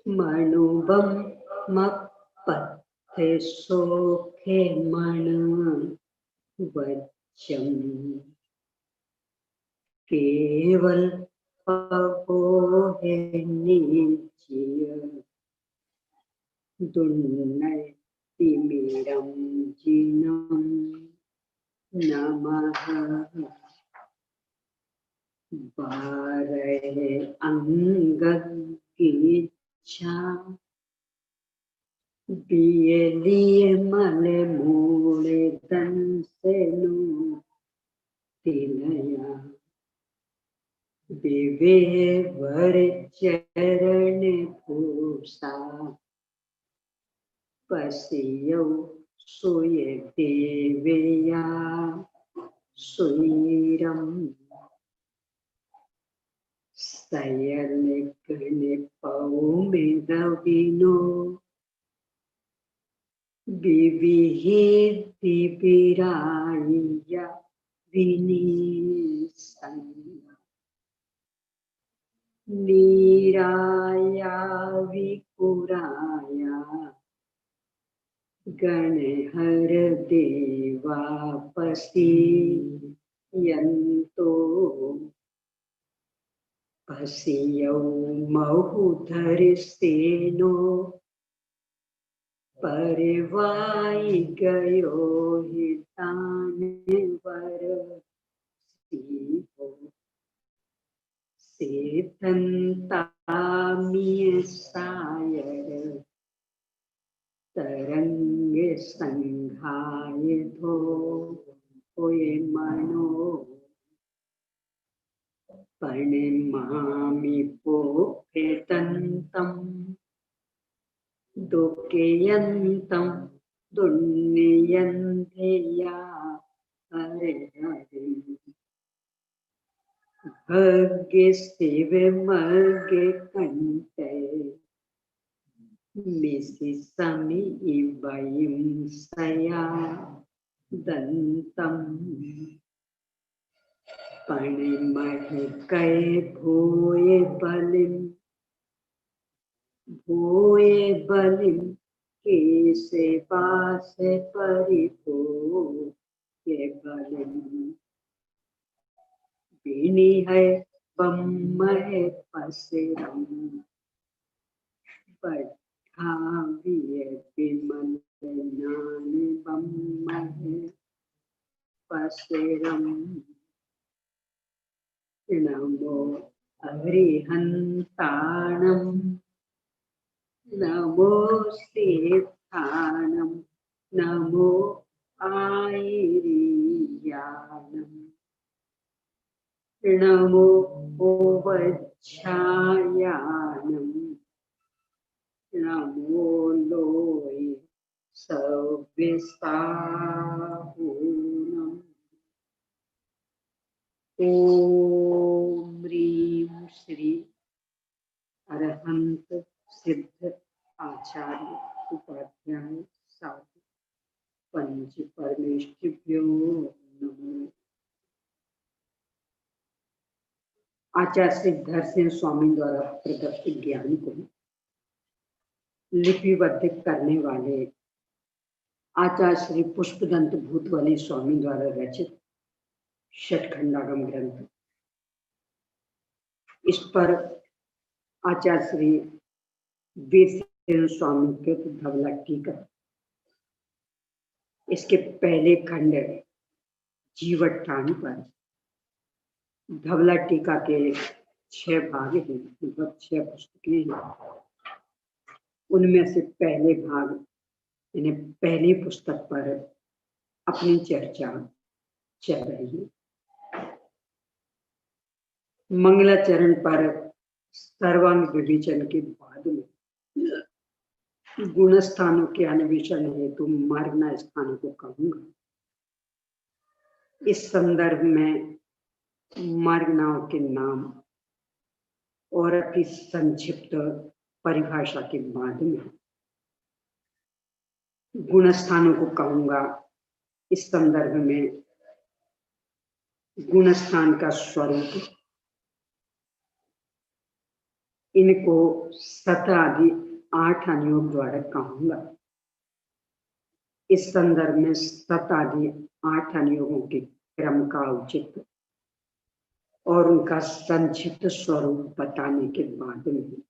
मणुबम मपथे सोखे मण वच्चम केवल पपोहे निचिय दुन्नतिमिरं जिनं नमः बारहे अंगकीच्छा बियलिये मले मूले दंसेनु तिलया विवे वर चरण पूसा पसियौ सुये देवया सुयरम सयलकने पौमे रविनो विविहिति विराया विनीसं नीराया विपुराया गणहर देवापसी यंतो पसियौ महुधर सेनो परिवाई गयो हिताने वर सीहो सेतंतामिय सायर तरंग संघाय धो होए मनो परिमामि पोपेतंतम दुःखयन्तं दुन्नियन्तेया हरे हरे भग्गे शिवे मर्गे कंटे मिसि समी इवयं सया दंतं पणिमह कै भूये बलिम केसे पासे परिपो ये बलिम बिनी है बम्म है पसेरम बढ़ाविये बिमल ज्ञान बम्म है पसेरम नमो हरिहंताणम नमो सेत्थानम नमो आयिरियानम नमो ओवच्छायानम नमो लोय सव्यसाहूनम ओम ह्रीं श्री अरहंत सिद्ध आचार्य उपाध्याय साधु पंच परमेष्ठिभ्यो नमो। आचार्य सिद्धर सिंह स्वामी द्वारा प्रदत्त ज्ञान को लिपिबद्ध करने वाले आचार्य श्री पुष्पदंत भूतवाली स्वामी द्वारा रचित षटखंडागम ग्रंथ, इस पर आचार्य श्री वीर स्वामी कृत धवला टीका, इसके पहले खंड जीवट्ठान पर धवला टीका के 6 भाग हैं, मतलब 6 पुस्तकें हैं। उनमें से पहले भाग यानी पहली पुस्तक पर अपनी चर्चा चल रही है। मंगलाचरण पर सर्वांग विवेचन के बाद में गुण स्थानों के अन्वेषण हेतु मार्गना स्थानों को कहूंगा। इस संदर्भ में मार्गनाओं के नाम और की संक्षिप्त परिभाषा के बाद में गुण स्थानों को कहूंगा। इस संदर्भ में गुण स्थान का स्वरूप, इनको 7 आदि 8 अनुयोग द्वारा कहूंगा। इस संदर्भ में 7 आदि 8 अनुयोगों के क्रम का औचित्य और उनका संक्षिप्त स्वरूप बताने के बाद में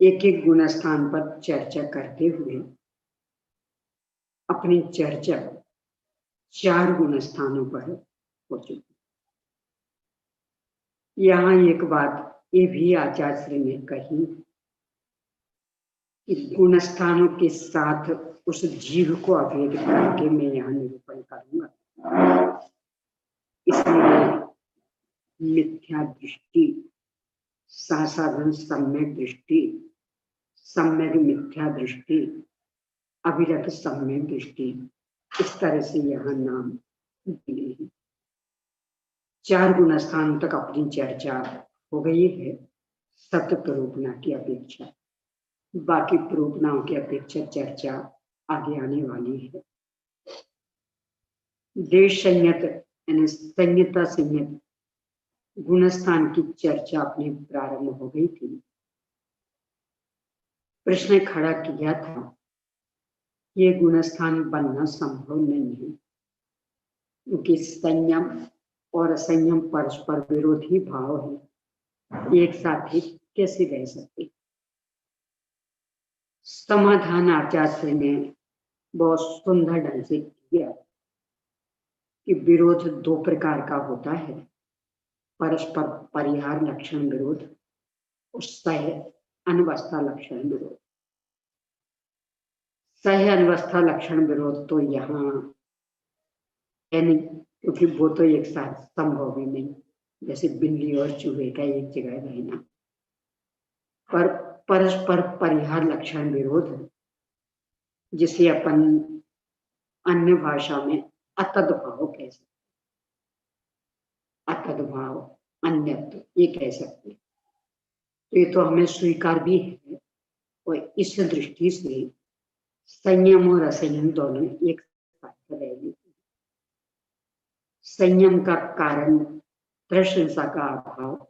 एक एक गुण स्थान पर चर्चा करते हुए अपनी चर्चा 4 गुण स्थानों पर हो चुकी। यहाँ एक बात ये भी आचार्य श्री ने कही कि गुण स्थानों के साथ उस जीव को अभेद करके मैं यहाँ निरूपण करूंगा। इसलिए मिथ्या दृष्टि, साधारण सम्यक दृष्टि, सम्यक मिथ्या दृष्टि, अभिरत सम्यक दृष्टि, इस तरह से यहाँ नाम दिए हैं। 4 गुण स्थानों तक अपनी चर्चा हो गई है सत्य प्रोपना की अपेक्षा। बाकी प्रोपनाओं की अपेक्षा चर्चा आगे आने वाली है। देश संयत यानी संयता संयत गुणस्थान की चर्चा अपनी प्रारंभ हो गई थी। प्रश्न खड़ा किया था, ये गुणस्थान बनना संभव नहीं है क्योंकि संयम और असंयम परस्पर विरोधी भाव है, एक साथ ही कैसे रह सकते। समाधान आचार्य ने बहुत सुंदर ढंग से किया कि विरोध 2 प्रकार का होता है, परस्पर परिहार लक्षण विरोध और सह अनवस्था लक्षण विरोध। सह अनवस्था लक्षण विरोध तो यहाँ है नहीं क्योंकि वो तो एक साथ संभव ही नहीं, जैसे बिल्ली और चूहे का एक जगह रहना। पर परस्पर परिहार लक्षण विरोध जिसे अपन अन्य भाषा में अतद्भाव कह सकते, अतद्भाव अन्यत्व ये कह सकते, तो ये तो हमें स्वीकार भी है। और इस दृष्टि से संयम और असंयम दोनों एक साथ रहेंगे। संयम का कारण प्रशंसा का अभाव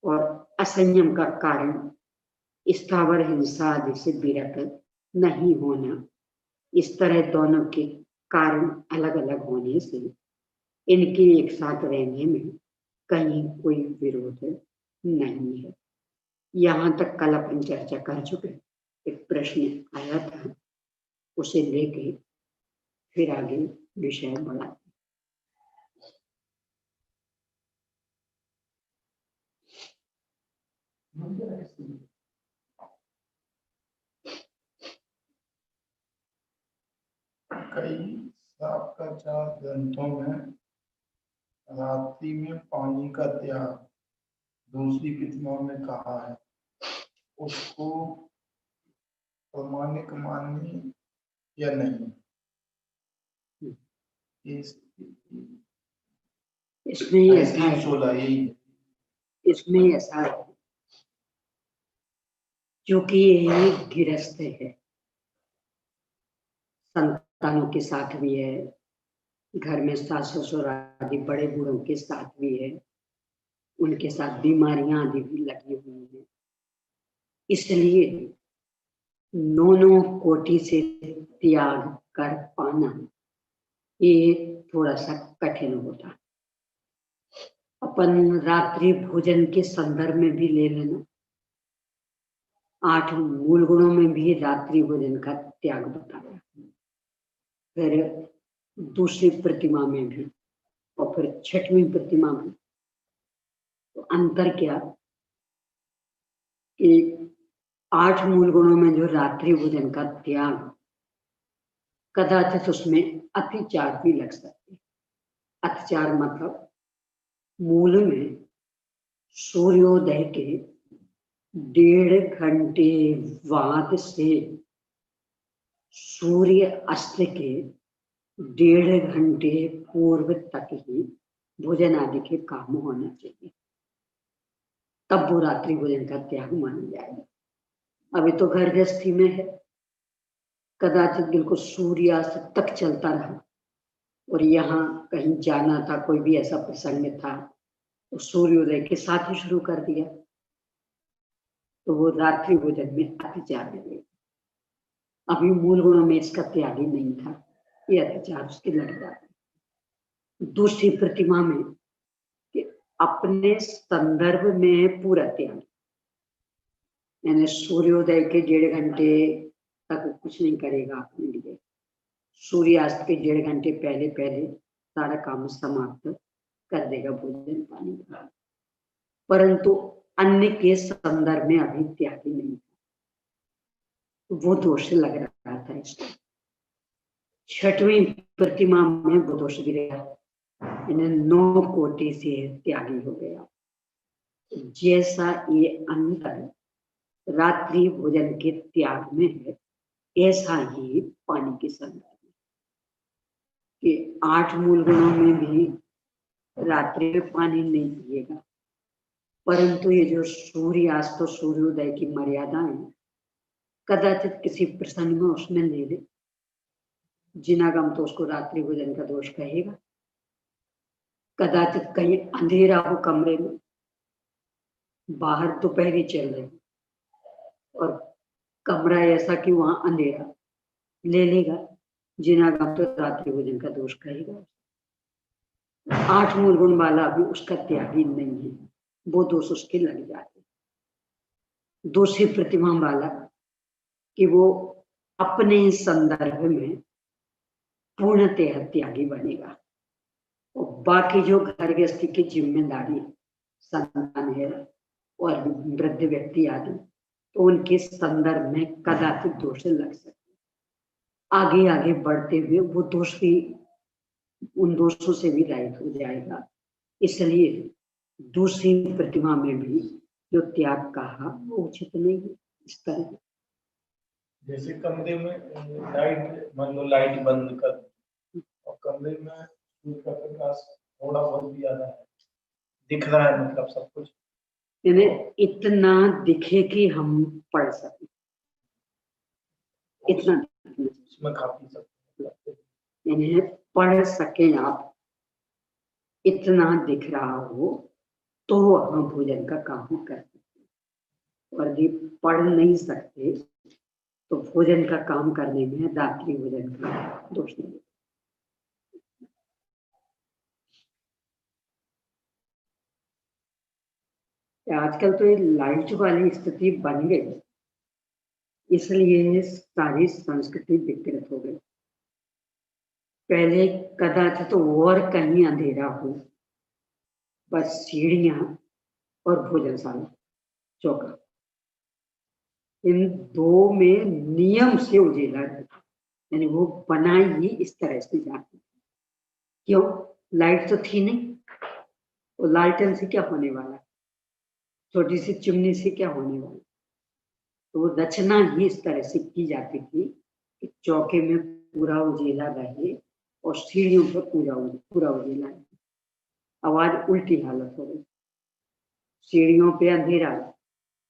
और असंयम का कारण स्थावर हिंसा आदि से विरत नहीं होना। इस तरह दोनों के कारण अलग अलग होने से इनके एक साथ रहने में कहीं कोई विरोध नहीं है। यहाँ तक कल अपन चर्चा कर चुके। एक प्रश्न आया था, उसे लेके फिर आगे विषय बढ़ा। कई शास्त्राचार ग्रंथों में रात्रि में पानी का त्याग दूसरी प्रतिमा में कहा है, उसको प्रमाणिक मानिए या नहीं? इसमें ऐसा है क्योंकि ये गृहस्थ है, संतानों के साथ भी है, घर में सास ससुर आदि बड़े बूढ़ों के साथ भी है, उनके साथ बीमारियां आदि भी लगी हुई है। इसलिए दोनों कोटि से त्याग कर पाना ये थोड़ा सा कठिन होता है। अपन रात्रि भोजन के संदर्भ में भी ले लेना, 8 मूल गुणों में भी रात्रि भोजन का त्याग बताया, फिर दूसरी प्रतिमा में भी और फिर 6वीं प्रतिमा में। तो अंतर क्या कि 8 मूल गुणों में जो रात्रि भोजन का त्याग, कदाचित उसमें अतिचार भी लग सकते। अतिचार मतलब मूल में सूर्योदय के 1.5 घंटे बाद से सूर्य अस्त के 1.5 घंटे पूर्व तक ही भोजन आदि के काम होना चाहिए, तब वो रात्रि भोजन का त्याग माना जाएगा। अभी तो घर गृहस्थी में है, कदाचित बिल्कुल सूर्यास्त तक चलता रहा और यहाँ कहीं जाना था, कोई भी ऐसा प्रसंग था और सूर्योदय के साथ ही शुरू कर दिया तो वो रात्रि भोजन में अतिचार लगेगा। अभी मूल गुणों में इसका त्याग ही नहीं था, ये अतिचार उसके लग जाता। दूसरी प्रतिमा में कि अपने संदर्भ में पूरा त्याग, यानी सूर्योदय के 1.5 घंटे तक कुछ नहीं करेगा अपने लिए, सूर्यास्त के 1.5 घंटे पहले पहले सारा काम समाप्त कर देगा भोजन पानी का, परंतु अन्य के संदर्भ में अभी त्यागी नहीं था, वो दोष लग रहा था इसको। 6वीं प्रतिमा में वो दोष गिरेगा, यानी 9 कोटि से त्यागी हो गया। जैसा ये अंतर रात्रि भोजन के त्याग में है, ऐसा ही पानी के संदर्भ में कि 8 मूल गुणों में भी रात्रि में पानी नहीं पिएगा, परंतु ये जो सूर्यास्त और सूर्योदय की मर्यादाएं कदाचित किसी प्रसंग में उसमें ले ले, जिनागम तो उसको रात्रि भोजन का दोष कहेगा। कदाचित कहीं अंधेरा हो कमरे में, बाहर दोपहरी चल रही और कमरा ऐसा कि वहां अंधेरा, ले लेगा, जिनागम तो रात्रि भोजन का दोष कहेगा। 8 मूल गुण वाला भी उसका त्यागी नहीं है, वो दोष उसके लग जाते। दूसरी प्रतिमा वाला कि वो अपने संदर्भ में पूर्णतः त्यागी बनेगा और बाकी जो घर गृहस्थी की जिम्मेदारी संतान है और वृद्ध व्यक्ति आदि, तो उनके संदर्भ में कदाचित दोष लग सकते। आगे आगे बढ़ते हुए वो दोष भी, उन दोषों से भी रहित हो जाएगा। इसलिए दूसरी प्रतिमा में भी जो त्याग कहा वो उचित नहीं है। इस तरह जैसे कमरे में लाइट, मान लो लाइट बंद कर और कमरे में सूर्य का प्रकाश थोड़ा बहुत भी ज्यादा है, दिख रहा है, मतलब सब कुछ, यानी इतना दिखे कि हम पढ़ सके, इतना उसमें खा पी सकते, यानी पढ़ सके आप, इतना दिख रहा हो तो हम भोजन का काम कर सकते। और यदि पढ़ नहीं सकते तो भोजन का काम करने में रात्रि भोजन का दोष नहीं। आजकल तो ये लाइट वाली स्थिति बन गई, इसलिए सारी संस्कृति विकृत हो गई। पहले कदाचित तो और कहीं अंधेरा हो, बस सीढ़ियां और भोजनशाला चौका, इन 2 में नियम से उजेला रहता, यानी वो बनाई ही इस तरह से जाती। क्यों? लाइट तो थी नहीं, तो लालटेन से क्या होने वाला, छोटी सी चिमनी से क्या होने वाला। तो रचना ही इस तरह से की जाती थी कि चौके में पूरा उजेला रहे और सीढ़ियों पर पूरा उजेला रहे। आवाज उल्टी हालत हो गई, सीढ़ियों पे अंधेरा,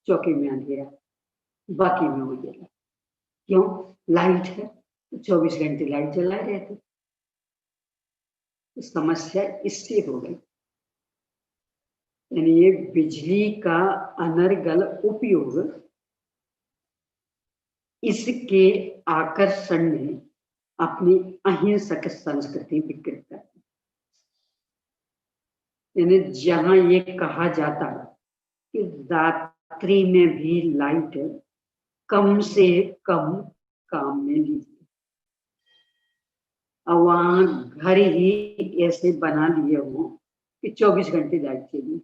चौके में अंधेरा, बाकी में उजेला। क्यों? लाइट है, 24 घंटे लाइट जलाए रहते। समस्या इससे हो गई, यानी ये बिजली का अनर्गल उपयोग इसके आकर्षण में अपनी अहिंसक संस्कृति विकृत करती। यानी जहां ये कहा जाता कि रात्रि में भी लाइट कम से कम काम में लीजिए, और वहां घर ही ऐसे बना लिए हो कि 24 घंटे लाइट चाहिए।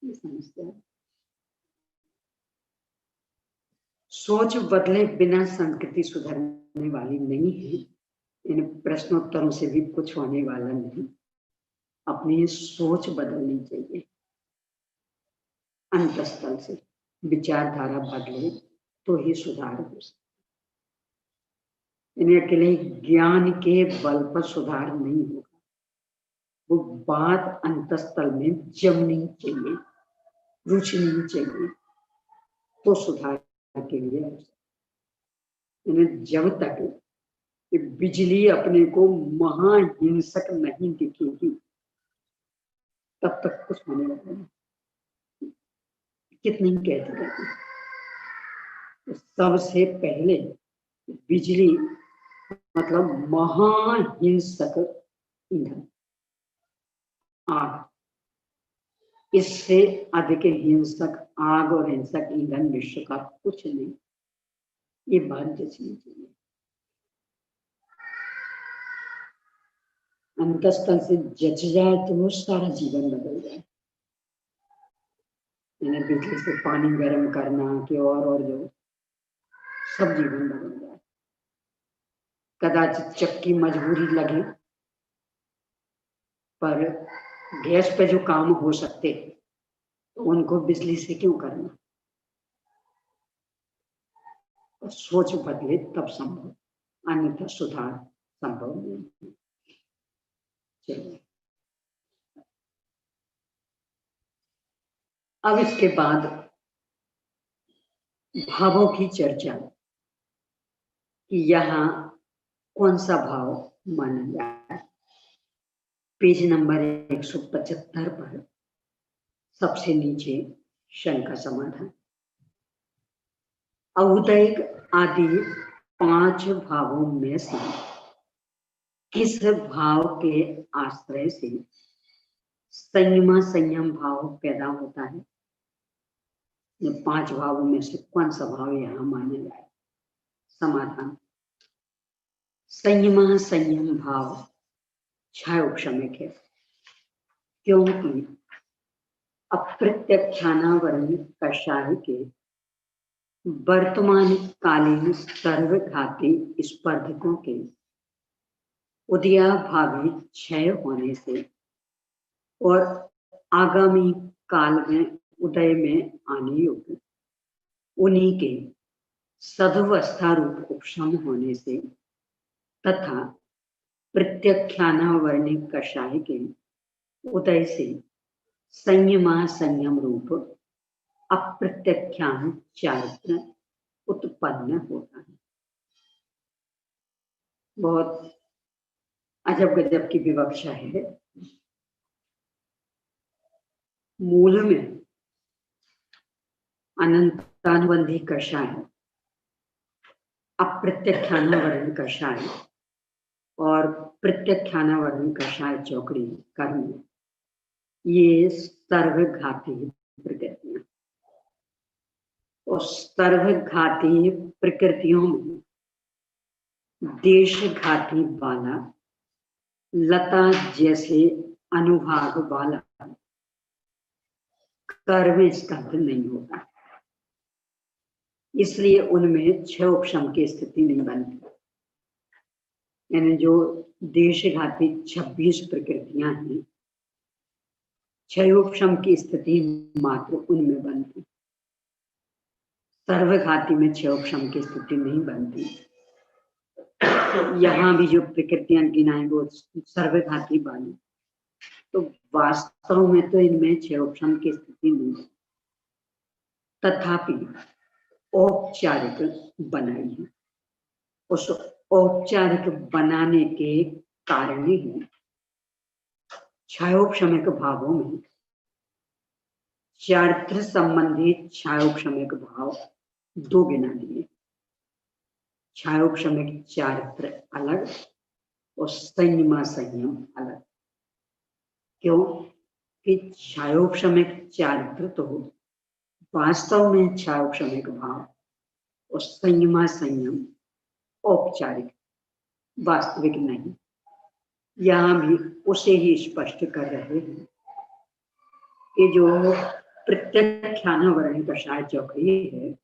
समस्या, सोच बदले बिना संस्कृति सुधरने वाली नहीं है। इन प्रश्नोत्तरों से भी कुछ होने वाला नहीं, अपनी सोच बदलनी चाहिए। अंतस्थल से विचारधारा बदले तो ही सुधार हो सकता। इन्हें अकेले ज्ञान के बल पर सुधार नहीं होगा, वो बात अंतस्थल में जमनी चाहिए, रुचनी चाहिए, तो सुधार के लिए इन्हें जब तक कि बिजली अपने को महाहिंसक नहीं दिखेगी तब तक कुछ होने वाला नहीं। कितनी कहते रहते हैं, तो सबसे पहले बिजली मतलब महाहिंसक ईंधन, आग, इससे अधिक हिंसक आग और हिंसक ईंधन विश्व का कुछ नहीं। ये बात जचनी चाहिए। अंतस्थल से जच जाए तो वो सारा जीवन बदल जाए। यानी बिजली से पानी गर्म करना कि और जो सब जीवन बदल जाए। कदाचित चक्की मजबूरी लगे, पर गैस पे जो काम हो सकते तो उनको बिजली से क्यों करना। और सोच बदले तब संभव, अन्यथा सुधार संभव नहीं। चलिए अब इसके बाद भावों की चर्चा कि यहाँ कौन सा भाव माना जाए। पेज नंबर 175 पर सबसे नीचे शंका समाधान। औदैहिक आदि 5 भावों में से किस भाव के आश्रय से संयमा संयम भाव पैदा होता है। ये 5 भावों में से कौन सा भाव यहाँ माना जाए। समाधान, संयमा संयम भाव क्षयोपशमक है, क्योंकि अप्रत्यक्षानावरण कषाय के वर्तमान कालीन सर्वघाती स्पर्धकों के उदयाभावी क्षय होने से और आगामी काल में उदय में आने योग्य उन्हीं के सदवस्था रूप उपशम होने से तथा प्रत्यक्षानावर्णी कषाय के उदय से संयमा संयम रूप अप्रत्यक्षान चारित्र उत्पन्न होता है। बहुत अजब गजब की विवक्षा है। मूल में अनंतानुबंधी कषाय, अप्रत्यक्षानावरण कषाय और प्रत्यक्षानावरण कषाय चौकड़ी कर्म, ये सर्वघाती प्रकृतियां। और सर्वघाती प्रकृतियों में देशघाती वाला लता जैसे अनुभाग वाला कर्म स्कंध नहीं होता, इसलिए उनमें क्षयोपशम की स्थिति नहीं बनती। यानी जो देशघाती 26 प्रकृतियां हैं, क्षयोपशम की स्थिति मात्र उनमें बनती, सर्वघाती में क्षयोपशम की स्थिति नहीं बनती। यहाँ भी जो प्रकृतियां गिनाएं वो सर्वघाती वाली, तो वास्तव में तो इनमें क्षयोपशम की स्थिति नहीं है, तथापि औपचारिक बनाई है। उस औपचारिक बनाने के कारण ही क्षयोपशमक भावों में चारित्र संबंधित क्षयोपशमक भाव 2 गिना दिए। क्षयोपशमक चारित्र अलग और संयमा संयम अलग। क्यों कि क्षयोपशमक चारित्र तो वास्तव में क्षयोपशमक भाव और संयमा संयम औपचारिक वास्तविक नहीं। यहाँ भी उसे ही स्पष्ट कर रहे हैं कि जो प्रत्यक्षानावरण कषाय चौकड़ी है,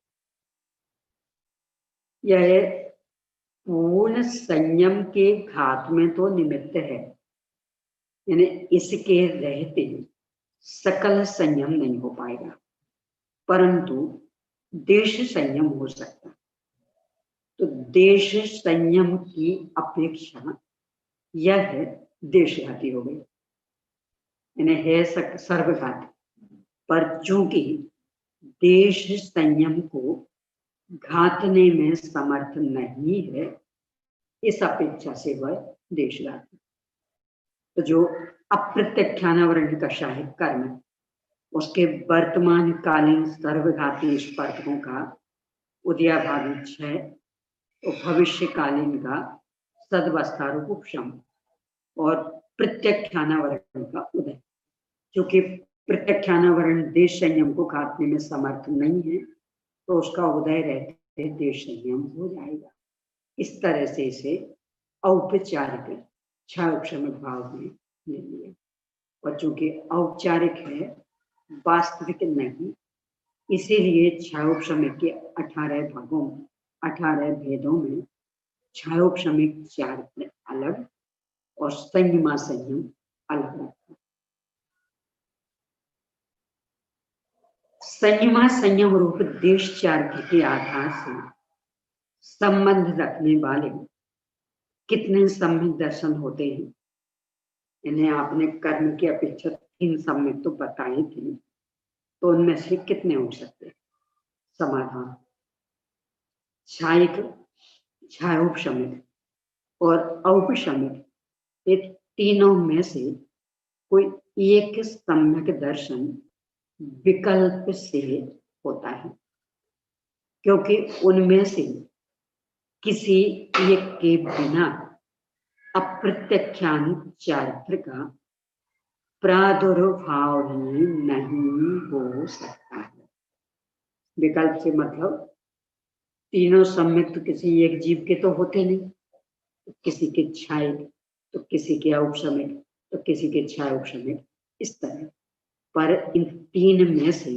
यह पूर्ण संयम के घात में तो निमित्त है, यानी इसके रहते सकल संयम नहीं हो पाएगा, परंतु देश संयम हो सकता है। तो देश संयम की अपेक्षा यह है देशघाती हो गई, यानी है सर्वघाती। पर चूंकि देश संयम को घातने में समर्थ नहीं है, इस अपेक्षा से वह देशघाती। तो जो अप्रत्यक्षानावरण का शाहिद कर्म है, उसके वर्तमान कालीन सर्वघाती स्पर्धकों का उदयाभावी क्षय, तो भविष्यकालीन का सदवस्थारूप उपशम और प्रत्यक्षानावरण का उदय। क्योंकि प्रत्यक्षानावरण देश संयम को घातने में समर्थ नहीं है, तो उसका उदय रहते देश संयम हो जाएगा। इस तरह से इसे औपचारिक क्षय उपशमिक भाव में ले लिया। और चूंकि औपचारिक है, वास्तविक नहीं, इसीलिए क्षयोपशमिक के 18 भागों में, 18 भेदों में क्षयोपशमिक चारित्र अलग और संयमा संयम अलग रखा। संयमा संयम रूप देश चारित्र के आधार से संबंध रखने वाले कितने सम्यक दर्शन होते हैं? इन्हें आपने कर्म की अपेक्षा 3 सम्यक तो बताए थे, तो उनमें से कितने हो सकते हैं? समाधान क्षायिक, क्षयोपशमिक और औपशमिक, ये तीनों में से कोई एक सम्यक दर्शन विकल्प से होता है, क्योंकि उनमें से किसी एक के बिना अप्रत्यक्षान चारित्र का प्रादुर्भाव ही नहीं हो सकता है। विकल्प से मतलब तीनों सम्यक तो किसी एक जीव के तो होते नहीं, किसी के क्षायिक, तो किसी के औपशमिक, तो किसी के क्षयोपशमिक, इस तरह। पर इन 3 में से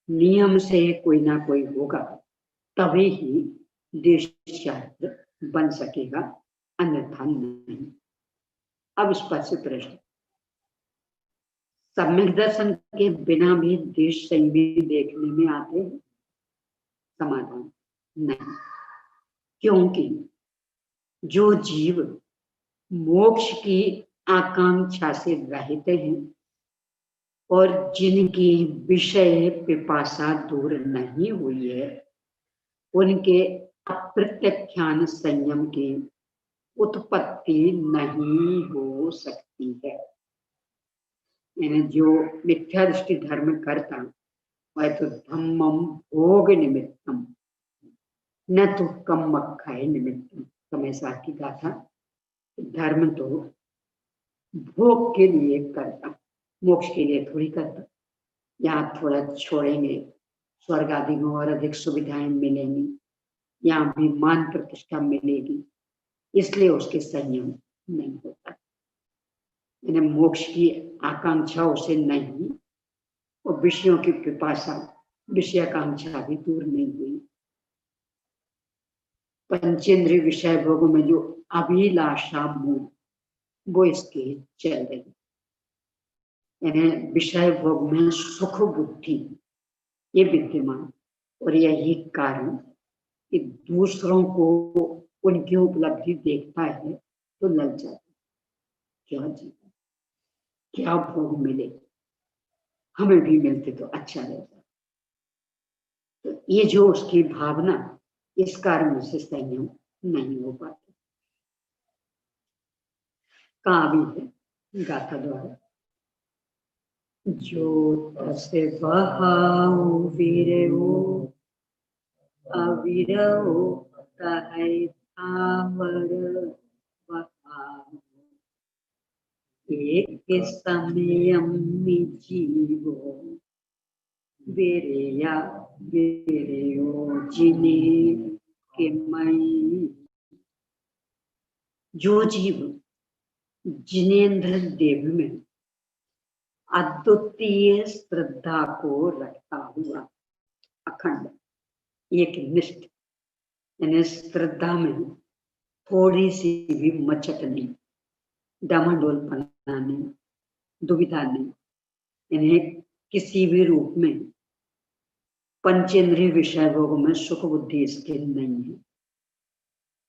नियम से कोई ना कोई होगा, तभी ही देश चारित्र बन सकेगा, अन्यथा नहीं। अब इस पर से प्रश्न, सम्यक दर्शन के बिना भी देश संयमी देखने में आते हैं? समाधान नहीं, क्योंकि जो जीव मोक्ष की आकांक्षा से रहित हैं और जिनकी विषय पिपासा दूर नहीं हुई है, उनके अप्रत्यक्षान संयम की उत्पत्ति नहीं हो सकती है। यानी जो मिथ्या दृष्टि धर्म करता, वह तो धम्मम भोग निमित्तम न तो कम्मक्षय निमित्तम। समय की गाथा, धर्म तो भोग के लिए करता, मोक्ष के लिए थोड़ी करता। यहाँ थोड़ा छोड़ेंगे, स्वर्ग आदि में और अधिक सुविधाएं मिलेंगी, यहाँ भी मान प्रतिष्ठा मिलेगी, इसलिए उसके संयम नहीं होता। यानी मोक्ष की आकांक्षा उसे नहीं, और विषयों की पिपासा, विषयाकांक्षा भी दूर नहीं हुई। पंचेंद्रिय विषय भोगों में जो अभिलाषा मूल, वो इसके चल रही। यानी विषय भोग में सुख बुद्धि ये विद्यमान, और यही कारण कि दूसरों को उनकी उपलब्धि देखता है तो लग जाता है, क्या जीवन, क्या भोग मिले, हमें भी मिलते तो अच्छा रहता। तो ये जो उसकी भावना, इस कारण से संयम नहीं हो पाता। कहा भी है गाथा द्वारा, जो तसे बहाओ वीरो अविरो तहै थावर बहाओ, एक समयम में जीवो वेरेया वेरेयो जिने के मई। जो जीव जिनेन्द्र देव में अद्वितीय श्रद्धा को रखता हुआ, अखंड एक निष्ठ, यानी श्रद्धा में थोड़ी सी भी मचक नहीं, डामाडोलपना नहीं, दुविधा नहीं, इन्हें किसी भी रूप में पंचेंद्रिय विषय भोगों में सुख बुद्धि इसके नहीं है,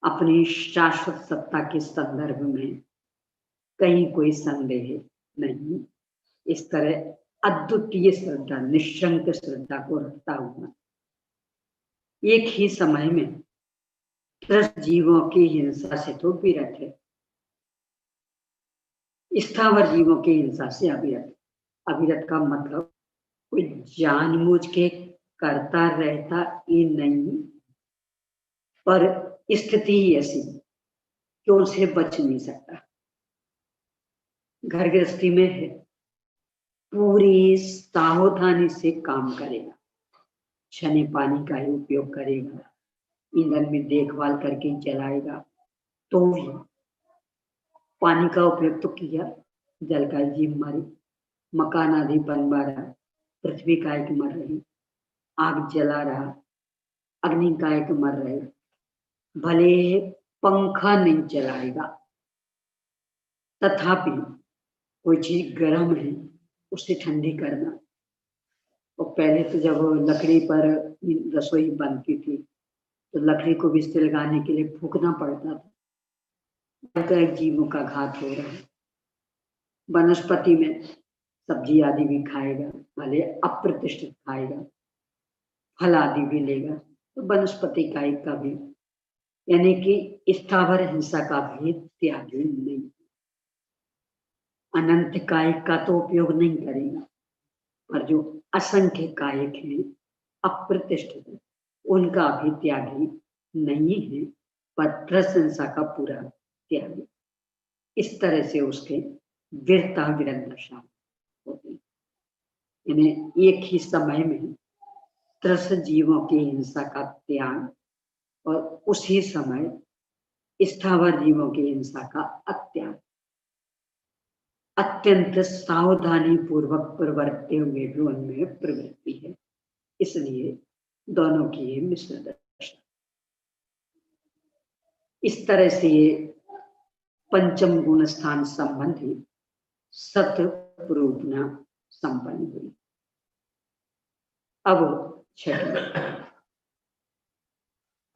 अपनी शाश्वत सत्ता के संदर्भ में कहीं कोई संदेह नहीं। इस तरह अद्वितीय श्रद्धा, निशंक श्रद्धा को रखता हुआ एक ही समय में त्रस्त जीवों की हिंसा से तो विरत है, स्थावर जीवों की हिंसा से अविरत। अविरत का मतलब कोई जानबूझ के करता रहता ये नहीं, पर स्थिति ही ऐसी कि उनसे बच नहीं सकता। घर गृहस्थी में है, पूरी सावधानी से काम करेगा, छने पानी का ही उपयोग करेगा, ईंधन में देखभाल करके जलाएगा, तो भी पानी का उपयोग तो किया, जल का जीव मरे, मकान आदि बनवा रहा, पृथ्वी का एक मर रही, आग जला रहा, अग्नि का एक मर रहे, भले पंखा नहीं चलाएगा तथापि कोई चीज गर्म है उसे ठंडी करना। और पहले तो जब लकड़ी पर रसोई बनती थी तो लकड़ी को भी सुलगाने के लिए फूकना पड़ता था। जीवों का घात हो रहा है। वनस्पति में सब्जी आदि भी खाएगा, भले अप्रतिष्ठित खाएगा, फल आदि भी लेगा, तो वनस्पति काय का भी, यानी कि स्थावर हिंसा का भी त्यागी नहीं। अनंत कायिक का तो उपयोग नहीं करेगा, पर जो असंख्य कायिक हैं, अप्रतिष्ठित है, उनका भी त्यागी नहीं है, पर प्रशंसा का पूरा त्यागी। इस तरह से उसके वीरता विरत दशा होती, यानी एक ही समय में त्रस्त जीवों की हिंसा का त्याग और उसी समय स्थावर जीवों की हिंसा का अत्याग, अत्यंत सावधानी पूर्वक प्रवर्तते हुए भी उनमें प्रवृत्ति है। इसलिए दोनों की ये मिश्र दशा। इस तरह से ये पंचम गुण स्थान संबंधी सत प्रूपना संपन्न हुई। अब छठवीं,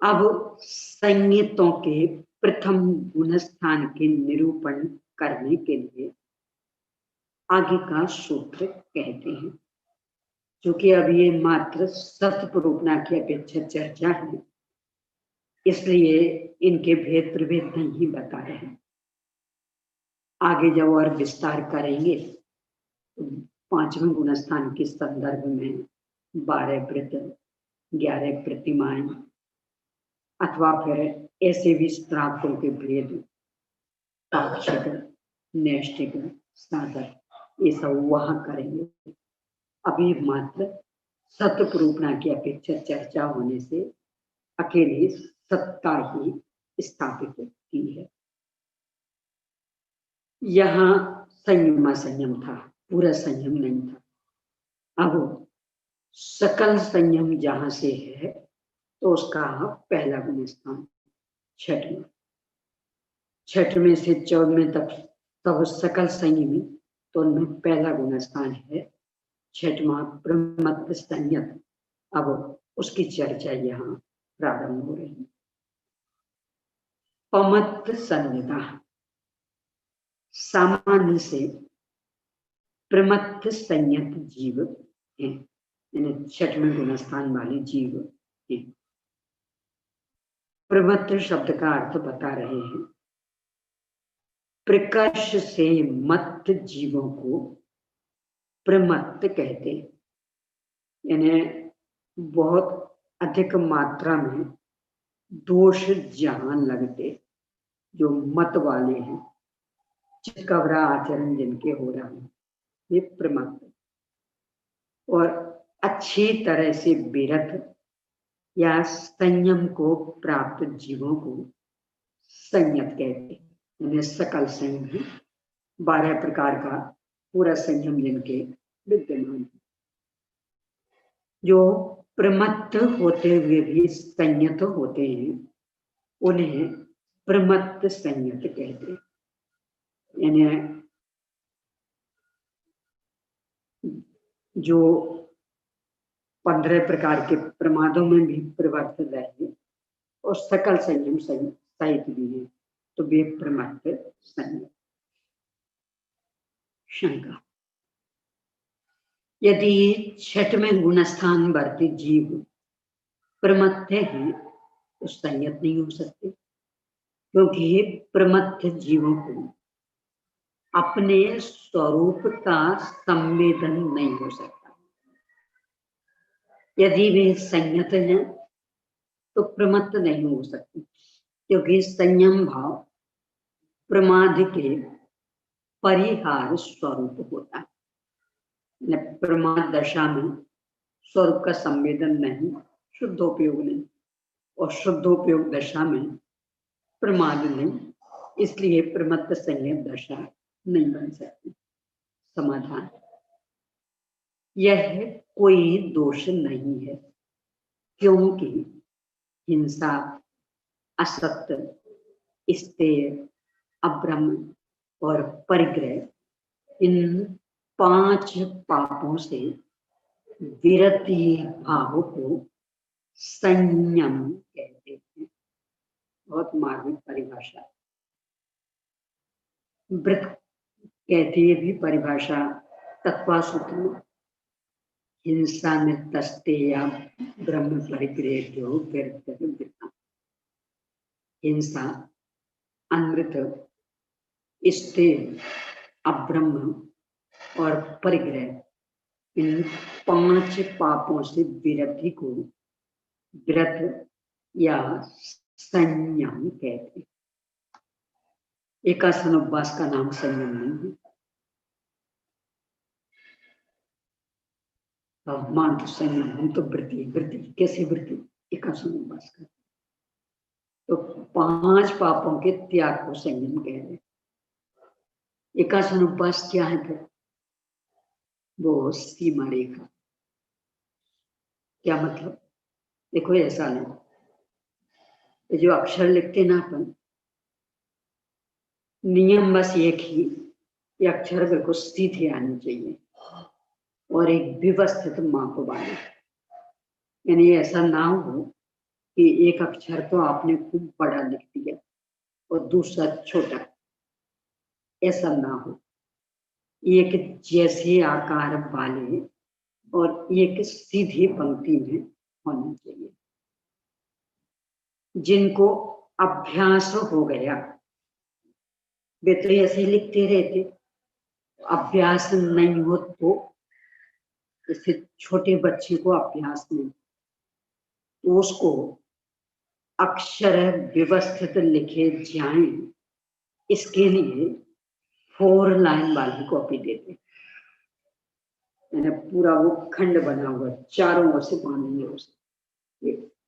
अब संयतों के प्रथम गुण स्थान के निरूपण करने के लिए आगे का सूत्र कहते हैं, क्योंकि अब ये मात्र सत्प्रूपना की अपेक्षा चर्चा है, इसलिए इनके भेद प्रभेद नहीं बता रहे हैं। आगे जब और विस्तार करेंगे तो पांचवें गुणस्थान के संदर्भ में 12 व्रत, 11 प्रतिमाएं अथवा फिर ऐसे भी श्राद्धों के भेद, पाक्षिक, नैष्ठिक, साधक, ये सब वहां करेंगे। अभी मात्र सत्प्रूपना की अपेक्षा चर्चा होने से अकेली सत्ता ही स्थापित की है। यहाँ संयम था, पूरा संयम नहीं था। अब सकल संयम जहां से है तो उसका पहला गुण स्थान छठवें, छठवें से 14वें तक तब सकल संयमी, तो उनमें पहला गुण स्थान है छठवां प्रमत्त संयत। अब उसकी चर्चा यहाँ प्रारंभ हो रही है। पमत्त संयता सामान्य से प्रमत्त संयत जीव है, यानी छठवें गुणस्थान वाले जीव है। प्रमत्त शब्द का अर्थ बता रहे हैं, प्रकर्ष से मत्त जीवों को प्रमत्त कहते हैं, यानी बहुत अधिक मात्रा में दोष जहां लगते, जो मत वाले हैं, चितकबरा आचरण जिनके हो रहा है, ये प्रमत्त। और अच्छी तरह से विरत या संयम को प्राप्त जीवों को संयत कहते हैं, यानी सकल संयम है, 12 प्रकार का पूरा संयम जिनके विद्यमान है। जो प्रमत्त होते हुए भी संयत होते हैं उन्हें प्रमत्त संयत कहते हैं, यानी जो 15 प्रकार के प्रमादों में भी प्रवर्तित रहे और सकल संयम सहित भी है, तो वे प्रमत्त संयत। शंका, यदि छठ में गुणस्थान वर्तित जीव प्रमत्त है तो संयत नहीं हो सकते, क्योंकि प्रमत्त जीवों को अपने स्वरूप का संवेदन नहीं हो सकता। यदि वे संयत हैं तो प्रमत्त नहीं हो सकते, क्योंकि संयम भाव प्रमाद के परिहार स्वरूप होता है। प्रमाद दशा में स्वरूप का संवेदन नहीं, शुद्धोपयोग नहीं, और शुद्धोपयोग दशा में प्रमाद नहीं, इसलिए प्रमत्त संयत दशा नहीं बन सकती। समाधान, यह कोई दोष नहीं है, क्योंकि हिंसा, असत्य, स्तेय, अब्रह्म और परिग्रह इन 5 पापों से विरति भाव को संयम कहते हैं। बहुत मार्मिक परिभाषा। व्रत कहती है भी परिभाषा तत्वासूत्र में, हिंसा नितस्ते या ब्रह्म परिग्रह जो वृत्ता। हिंसा, अमृत, स्तेय, अब्रह्म और परिग्रह इन 5 पापों से विरति को व्रत या संयम कहते हैं। एकासन उपवास का नाम संयम नहीं है। मान तो संयम, हम तो वृत्ति कैसे वृत्ति एकासन उपवास का, तो 5 पापों के त्याग को संयम कह रहे। एकासन उपवास क्या है फिर? वो सीमा रेखा। क्या मतलब? देखो ऐसा नहीं, तो जो अक्षर लिखते ना अपन, नियम बस एक ही, ये अक्षर बिल्कुल सीधे आने चाहिए और एक व्यवस्थित माप वाले। यानी ऐसा ना हो कि एक अक्षर तो आपने खूब बड़ा लिख दिया और दूसरा छोटा, ऐसा ना हो। एक जैसे आकार वाले और एक सीधी पंक्ति में होनी चाहिए। जिनको अभ्यास हो गया वे तो ऐसे लिखते रहते, अभ्यास नहीं हो तो, जैसे छोटे बच्चे को अभ्यास नहीं, तो उसको अक्षर व्यवस्थित लिखे जाएं, इसके लिए 4 लाइन वाली कॉपी देते। मैंने पूरा वो खंड बना हुआ, चारों ओर से बांधेंगे उसे,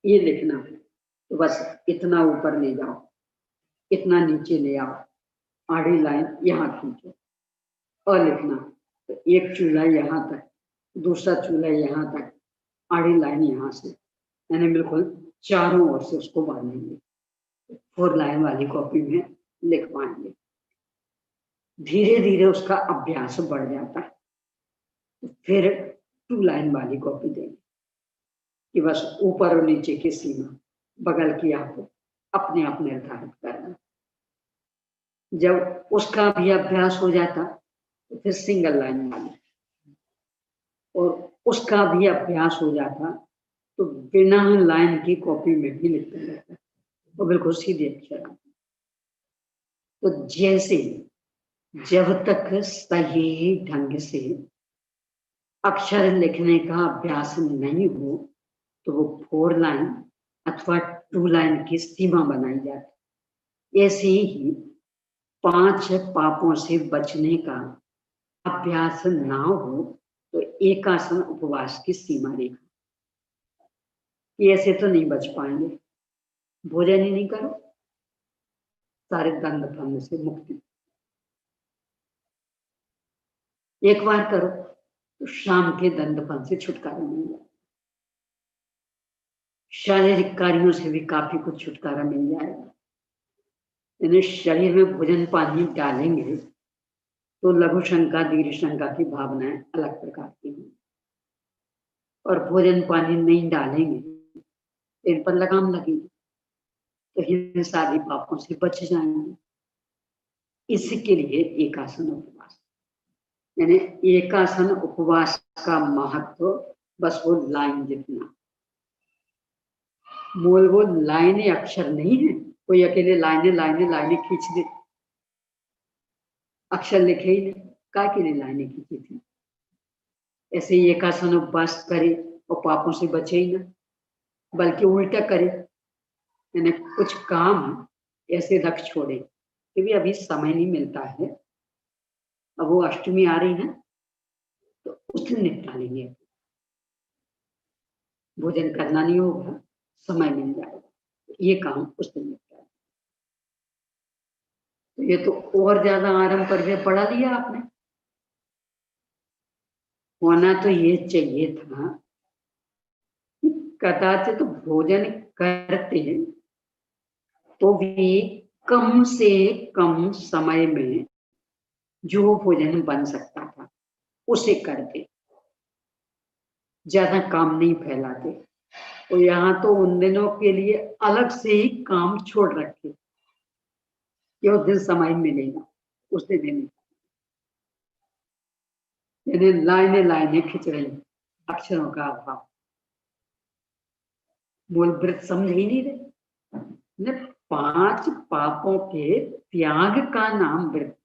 ये लिखना है तो बस इतना ऊपर ले जाओ, इतना नीचे ले आओ, आड़ी लाइन यहाँ खींचो और लिखना। तो एक चूल्हा यहाँ तक, दूसरा चूल्हा यहाँ तक, आड़ी लाइन यहाँ से, मैंने बिल्कुल चारों ओर से उसको बांधेंगे, 4 लाइन वाली कॉपी में लिखवाएंगे। धीरे धीरे उसका अभ्यास बढ़ जाता है, फिर 2 लाइन वाली कॉपी देंगे कि बस ऊपर और नीचे की सीमा बगल की आप अपने आप निर्धारित करना। जब उसका भी अभ्यास हो जाता तो फिर सिंगल लाइन वाली, और उसका भी अभ्यास हो जाता तो बिना लाइन की कॉपी में भी लिखता रहता, वो बिल्कुल सीधे अक्षर। तो जैसे जब तक सही ढंग से अक्षर लिखने का अभ्यास नहीं हो तो वो 4 लाइन अथवा 2 लाइन की सीमा बनाई जाती। ऐसे ही 5 पापों से बचने का अभ्यास ना हो तो एकासन उपवास की सीमा रेखा, ऐसे तो नहीं बच पाएंगे। भोजन ही नहीं करो, सारे दंड फंद से मुक्ति। एक बार करो तो शाम के दंड फंद से छुटकारा मिल जाए, शारीरिक कार्यों से भी काफी कुछ छुटकारा मिल जाएगा। यानी शरीर में भोजन पानी डालेंगे तो लघु शंका दीर्घ शंका की भावनाएं अलग प्रकार की हैं, और भोजन पानी नहीं डालेंगे इन पर लगाम लगेगी। तो हिंसा आदि पापों से बच जाएंगे। इसके लिए एकासन उपवास, यानी एकासन उपवास का महत्व बस वो लाइन जितना, मूल वो लाइनें अक्षर नहीं है, कोई अकेले लाइनें लाइनें लाइनें खींच दे, अक्षर लिखे ही नहीं, काय के लिए लाइनें खींची थी। ऐसे ही एकासन उपवास करे और पापों से बचे ही ना, बल्कि उल्टा करे, यानी कुछ काम ऐसे रख छोड़े कि भी अभी समय नहीं मिलता है, अब वो अष्टमी आ रही है तो उस दिन निपटा लेंगे, भोजन करना नहीं होगा, समय मिल जाएगा, ये काम उस दिन निपटा। तो ये तो और ज्यादा आराम पर पढ़ा लिया आपने। होना तो ये चाहिए था कदाचित तो भोजन करते तो भी कम से कम समय में जो भोजन बन सकता था उसे करते, ज्यादा काम नहीं फैलाते। और यहाँ तो उन दिनों के लिए अलग से ही काम छोड़ रखे कि उस दिन समय मिलेगा, उस दिन यानी लाइनें लाइनें खिंच रही, अक्षरों का अभाव, मूल व्रत समझ ही नहीं रहे। 5 पापों के त्याग का नाम व्रत,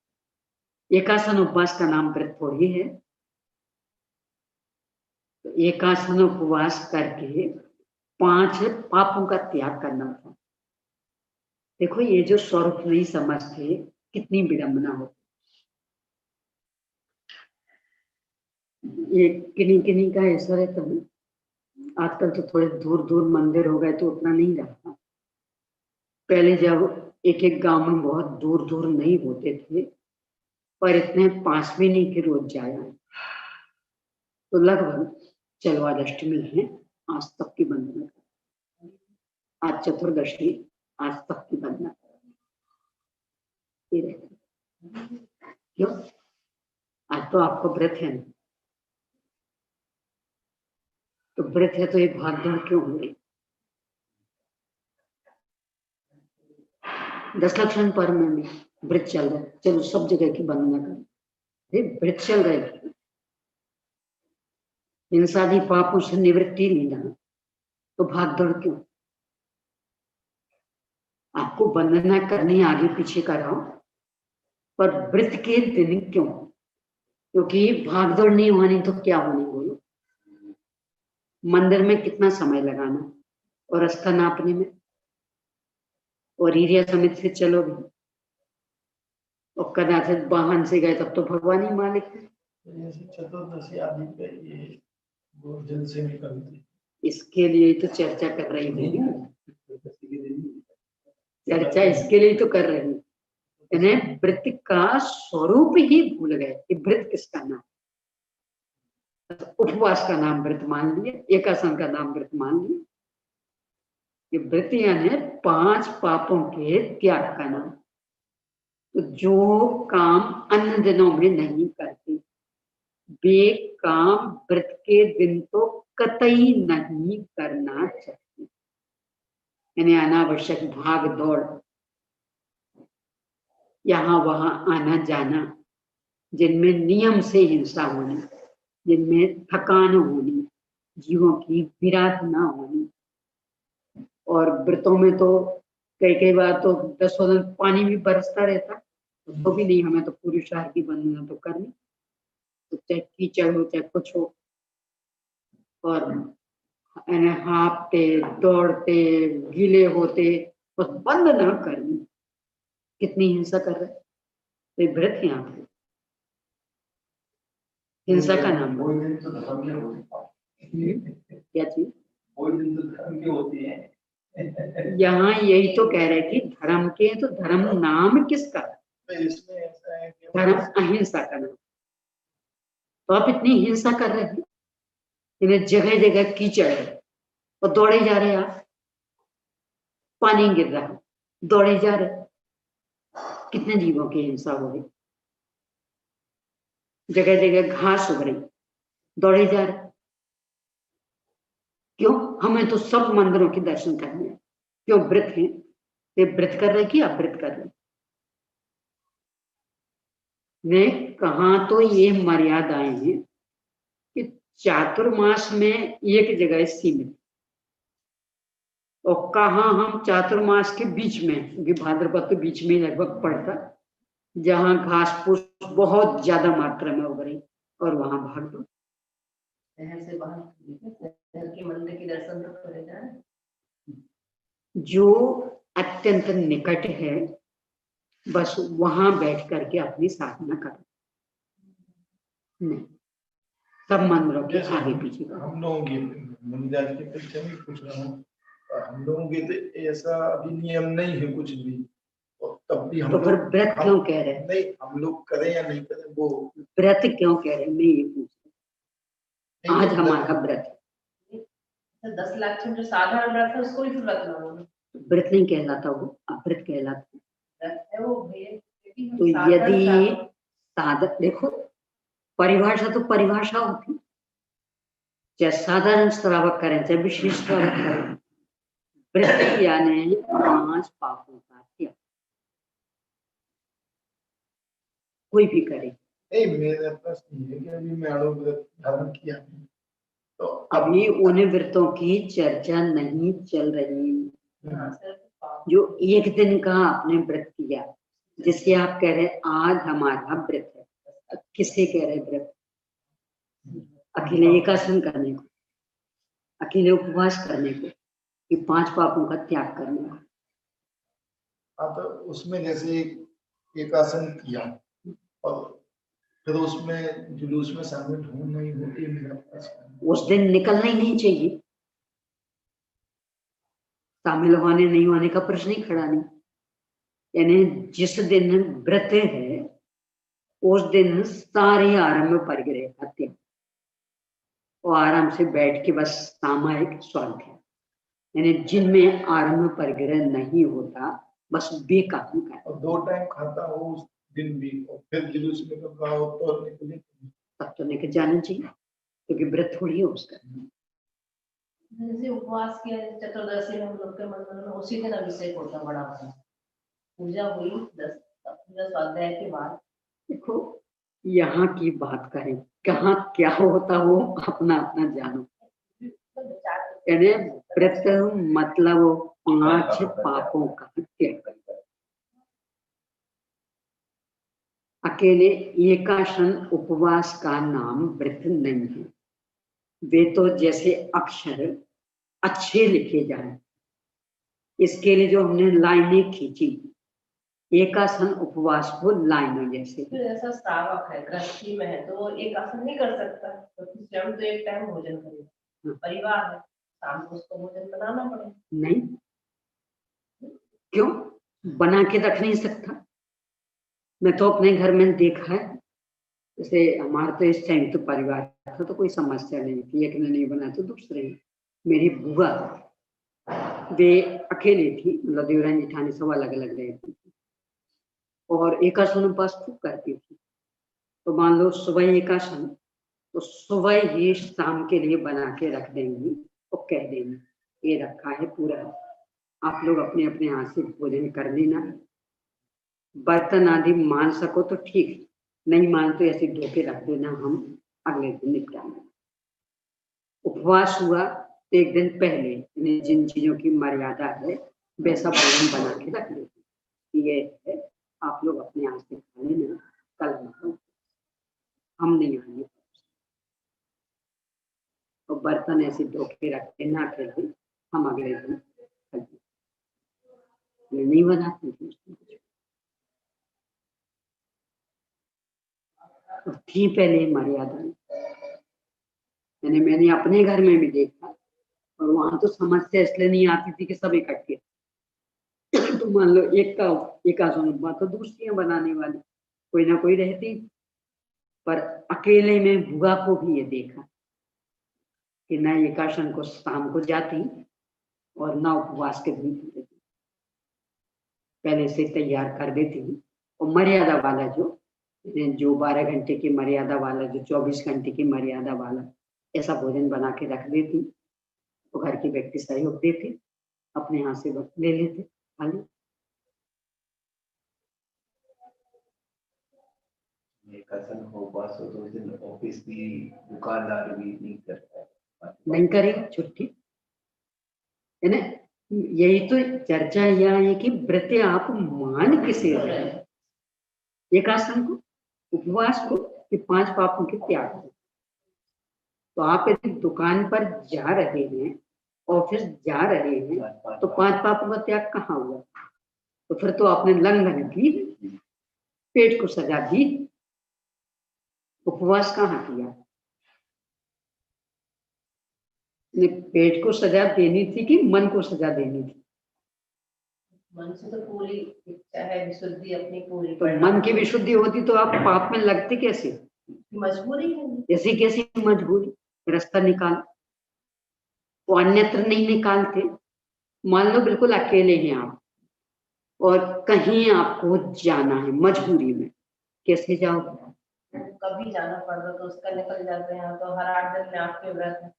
एकासन उपवास का नाम व्रत थोड़ी है। तो एकासन उपवास करके 5 पापों का त्याग करना था। देखो ये जो स्वरूप नहीं समझते कितनी विडंबना हो। ये किन्हीं किन्हीं का ऐसा रहता है, आजकल तो थोड़े दूर दूर मंदिर हो गए तो उतना नहीं रहता। पहले जब एक एक गांव में बहुत दूर दूर नहीं होते थे, पर इतने पास भी नहीं कि रोज जाया, तो लगभग चलो आज अष्टमी है, आज तक की वंदना कर, आज चतुर्दशी, आज तक की वंदना कर, क्यों? आज तो आपको व्रत है, तो व्रत है तो ये भागदौड़ क्यों हो रही? 10 लक्षण पर में भी व्रत चल रहा है, चलो सब जगह की वंदना करें, व्रत चल रहे, हिंसादी पापों से निवृत्ति लेना, तो भागदौड़ क्यों? आपको वंदना करनी आगे पीछे कराओ, पर व्रत के दिन क्यों? क्योंकि भागदौड़ नहीं होनी तो क्या होनी बोलो? मंदिर में कितना समय लगाना और रास्ता नापने में, और एरिया समिति से चलो भी, और कदाचित वाहन से गए तब तो भगवान ही मालिक है। चतुर्दशी आदि पे ये भोजन से निकलते, इसके लिए तो चर्चा कर रही है, चर्चा इसके लिए तो कर रही है। व्रत का स्वरूप ही भूल गए कि व्रत किसका नाम, उपवास का नाम व्रत मान लिए, एकासन का नाम व्रत मान लिए। ये व्रत यानी 5 पापों के त्याग का नाम। तो जो काम अन्य दिनों में नहीं करते वे काम व्रत के दिन तो कतई नहीं करना चाहिए, यानी अनावश्यक भाग दौड़, यहाँ वहां आना जाना, जिनमें नियम से हिंसा होनी, जिनमें थकान होनी, जीवों की विराट ना होनी। और व्रतों में तो कई बार तो 10 दिन पानी भी बरसता रहता, तो भी नहीं, हमें तो पूरी शहर की वंदना तो करनी, तो चाहे कीचड़ हो चाहे कुछ हो, और हाँपते दौड़ते गीले होते, बस बंद ना करनी। कितनी हिंसा कर रहे, तो व्रत यहाँ पे हिंसा का नाम कोई दिन तो धर्म के होती है, क्या चीज? कोई दिन तो धर्म के होती है। यहाँ यही तो कह रहे कि धर्म के, तो धर्म नाम किसका? इसमें ऐसा है कि धर्म अहिंसा का नाम। तो आप इतनी हिंसा कर रहे हैं, इन्हें जगह जगह कीचड़ है और दौड़े जा रहे आप, पानी गिर रहा है, दौड़े जा रहे, कितने जीवों की हिंसा हो रही, जगह जगह घास उग रही, दौड़े जा रहे। क्यों? हमें तो सब मंदिरों के दर्शन करने हैं, क्यों? व्रत है, ये व्रत कर रहे कि अव्रत कर रहे? ने कहा तो ये मर्यादाएं हैं कि चातुर्मास में एक जगह सीमित, और कहा हम चातुर्मास के बीच में, क्योंकि भाद्रपद तो बीच में लगभग पड़ता, जहां घास फूस बहुत ज्यादा मात्रा में उग रही, और वहां भाग दो। शहर से बाहर शहर के मंदिर के दर्शन तो करे जाए। जो अत्यंत निकट है बस वहां बैठ करके अपनी साधना करो, नहीं सब मंदिरों के जैसे आगे पीछे करो। हम लोगों की मुनिराज के परीक्षा में पूछ रहा हूँ, हम लोगों के तो ऐसा अभी नियम नहीं है कुछ भी, और तब भी हम तो फिर लोग व्रत क्यों कह रहे हैं? नहीं, हम लोग करें या नहीं करें वो व्रत क्यों कह रहे हैं, मैं ये पूछ रही हूँ। आज नहीं, हमारा व्रत है, 10 लाख से जो साधारण व्रत है उसको ही व्रत मानो। व्रत नहीं कहलाता, वो अव्रत कहलाता। व्रत है वो भैया, तो यदि साधक, देखो परिभाषा तो परिभाषा होती, चाहे साधारण श्रावक करें चाहे विशेष श्रावक करें, व्रत यानी 5 पापों का त्याग, कोई भी करे। नहीं, मेरा प्रश्न ये है कि अभी मैं अणु व्रत धारण किया है, तो अभी उन व्रतों की चर्चा नहीं चल रही। जो एक दिन का आपने व्रत किया, जिससे आप कह रहे आज हमारा व्रत है, किससे कह रहे व्रत? अकेले एकासन करने को, अकेले उपवास करने को, कि 5 पापों का त्याग करने को। हाँ, तो उसमें जैसे एक आसन किया और फिर उसमें जुलूस में शामिल हूँ नहीं होती, मेरा प्रश्न। उस दिन निकलना ही नहीं चाहिए, शामिल होने नहीं होने का प्रश्न ही खड़ा नहीं। यानी जिस दिन व्रत है उस दिन सारे आरंभ परिग्रह का त्याग, और आराम से बैठ के बस सामायिक स्वाध्याय, यानी जिनमें आरंभ परिग्रह नहीं होता बस बेकाबू का, और 2 टाइम खाता हो उस दिन भी, और फिर जुलूस में कब हो तो निकले, तब तो निकल जाना चाहिए, क्योंकि व्रत थोड़ी है उसका। जैसे उपवास किया चतुर्दशी में हम लोग के मंदिर में उसी दिन अभिषेक होता, बड़ा वाला पूजा हुई 10 स्वाध्याय के बाद। देखो यहाँ की बात करें, कहाँ क्या होता वो अपना अपना जानो। यानी व्रत मतलब 5 पापों का त्याग। अकेले एकासन उपवास का नाम व्रत नहीं है, वे तो जैसे अक्षर अच्छे लिखे जाए, इसके लिए जो हमने लाइनें खींची, एकासन उपवास को लाइनों जैसे। तो ऐसा श्रावक है, गृहस्थी में है, तो वो एक आसन नहीं कर सकता, तो स्वयं तो एक टाइम भोजन करेगा, परिवार है, शाम को उसको भोजन बनाना पड़ेगा। नहीं, क्यों बना के रख नहीं सकता? मैं तो अपने घर में देखा है, जैसे हमारा तो इस टाइम तो परिवार था तो कोई समस्या नहीं थी, एक ने नहीं बना तो दूसरे ने। मेरी बुआ वे अकेले थी, मतलब देवरानी जेठानी सब अलग अलग रहती थी, और एकासन उपवास खूब करती थी। तो मान लो सुबह एकासन, तो सुबह ही शाम के लिए बना के रख देंगी और कह देंगी ये रखा है पूरा, आप लोग अपने अपने हाथ से भोजन कर लेना, बर्तन आदि मान सको तो ठीक, नहीं मान तो ऐसे धो के रख देना, हम अगले दिन निपटाएंगे। उपवास हुआ तो एक दिन पहले जिन चीजों की मर्यादा है वैसा भोजन बना के रख देते, ये है आप लोग अपने हाथ से खा लेना, कल हम नहीं आएंगे। तो बर्तन ऐसे धो के रखते ना फिर हम अगले दिन नहीं बनाते थे। तो थी पहले मर्यादा, मैंने अपने घर में भी देखा, और वहां तो समस्या इसलिए नहीं आती थी कि सब इकट्ठे तो मान लो एक आसन बात तो दूसरियां बनाने वाली कोई ना कोई रहती, पर अकेले में बुआ को भी ये देखा कि ना एकासन को शाम को जाती और ना उपवास के दिन देती, पहले से तैयार कर देती, और मर्यादा वाला जो 12 घंटे की मर्यादा वाला, जो 24 घंटे की मर्यादा वाला ऐसा भोजन बना के रख देती, तो घर के व्यक्ति सहयोग देते, अपने यहाँ से वक्त ले लेते खाली, एकासन उपवास हो तो उस दिन ऑफिस भी दुकानदार भी नहीं करता है। नहीं करेगा छुट्टी, है ना। यही तो चर्चा यह है कि व्रत आप मान किसे रहे हैं, एकासन को, उपवास को, कि 5 पापों के त्याग को। तो आप यदि दुकान पर जा रहे हैं, ऑफिस जा रहे हैं, तो 5 पापों का त्याग कहाँ हुआ? तो फिर तो आपने लंघन की, पेट को सजा दी, उपवास कहाँ किया? ने पेट को सजा देनी थी कि मन को सजा देनी थी? मन से तो पूरी इच्छा है, विशुद्धि अपनी पूरी। तो मन की विशुद्धि होती तो आप पाप में लगते कैसे? मजबूरी है। ऐसी कैसी मजबूरी? रास्ता निकाल, वो अन्यत्र नहीं निकालते। मान लो बिल्कुल अकेले हैं आप और कहीं आपको जाना है मजबूरी में, कैसे जाओगे? कभी जाना पड़ रहा तो उसका निकल जाते हैं, तो हर 8 दिन में आपके व्रत है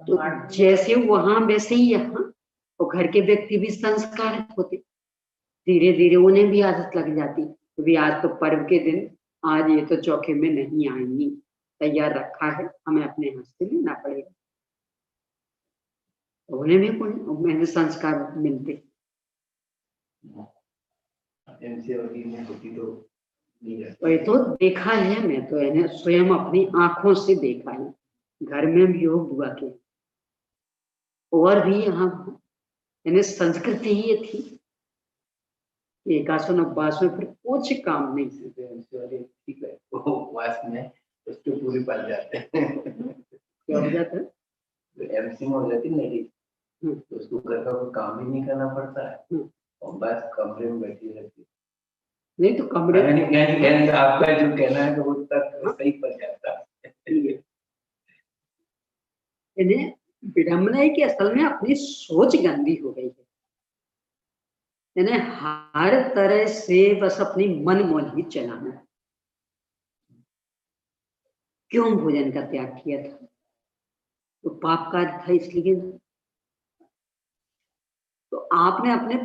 तो जैसे वहां वैसे ही यहाँ, तो घर के व्यक्ति भी संस्कारित होते, धीरे धीरे उन्हें भी आदत लग जाती। तो भी आज तो पर्व के दिन, आज ये तो चौके में नहीं आएंगी, तैयार रखा है, हमें अपने हाथ से लेना पड़ेगा। तो उन्हें भी मैंने संस्कार मिलते। तो ये तो देखा है, मैं तो इन्हें स्वयं अपनी आंखों से देखा है, घर में भी हो, बुआ के और भी यहाँ इन्हें संस्कृति ही ये थी। एकासन उपवास में फिर कुछ काम नहीं, ठीक है, उपवास में उसके पूरी पल जाते हैं। क्या हो जाता है? एमसी में हो जाती नहीं, तो उसको घर का कोई काम भी नहीं करना पड़ता है और बस कमरे में बैठी रहती है। नहीं तो कमरे यानी आपका जो कहना है तो वो तक सही पड़ जाता है। इन्हें विडम्बना है कि असल में अपनी सोच गंदी हो गई है। इन्हें हर तरह से बस अपनी मन मौजी चलाना। क्यों भोजन का त्याग किया था? तो पाप का था, इसलिए। तो आपने अपने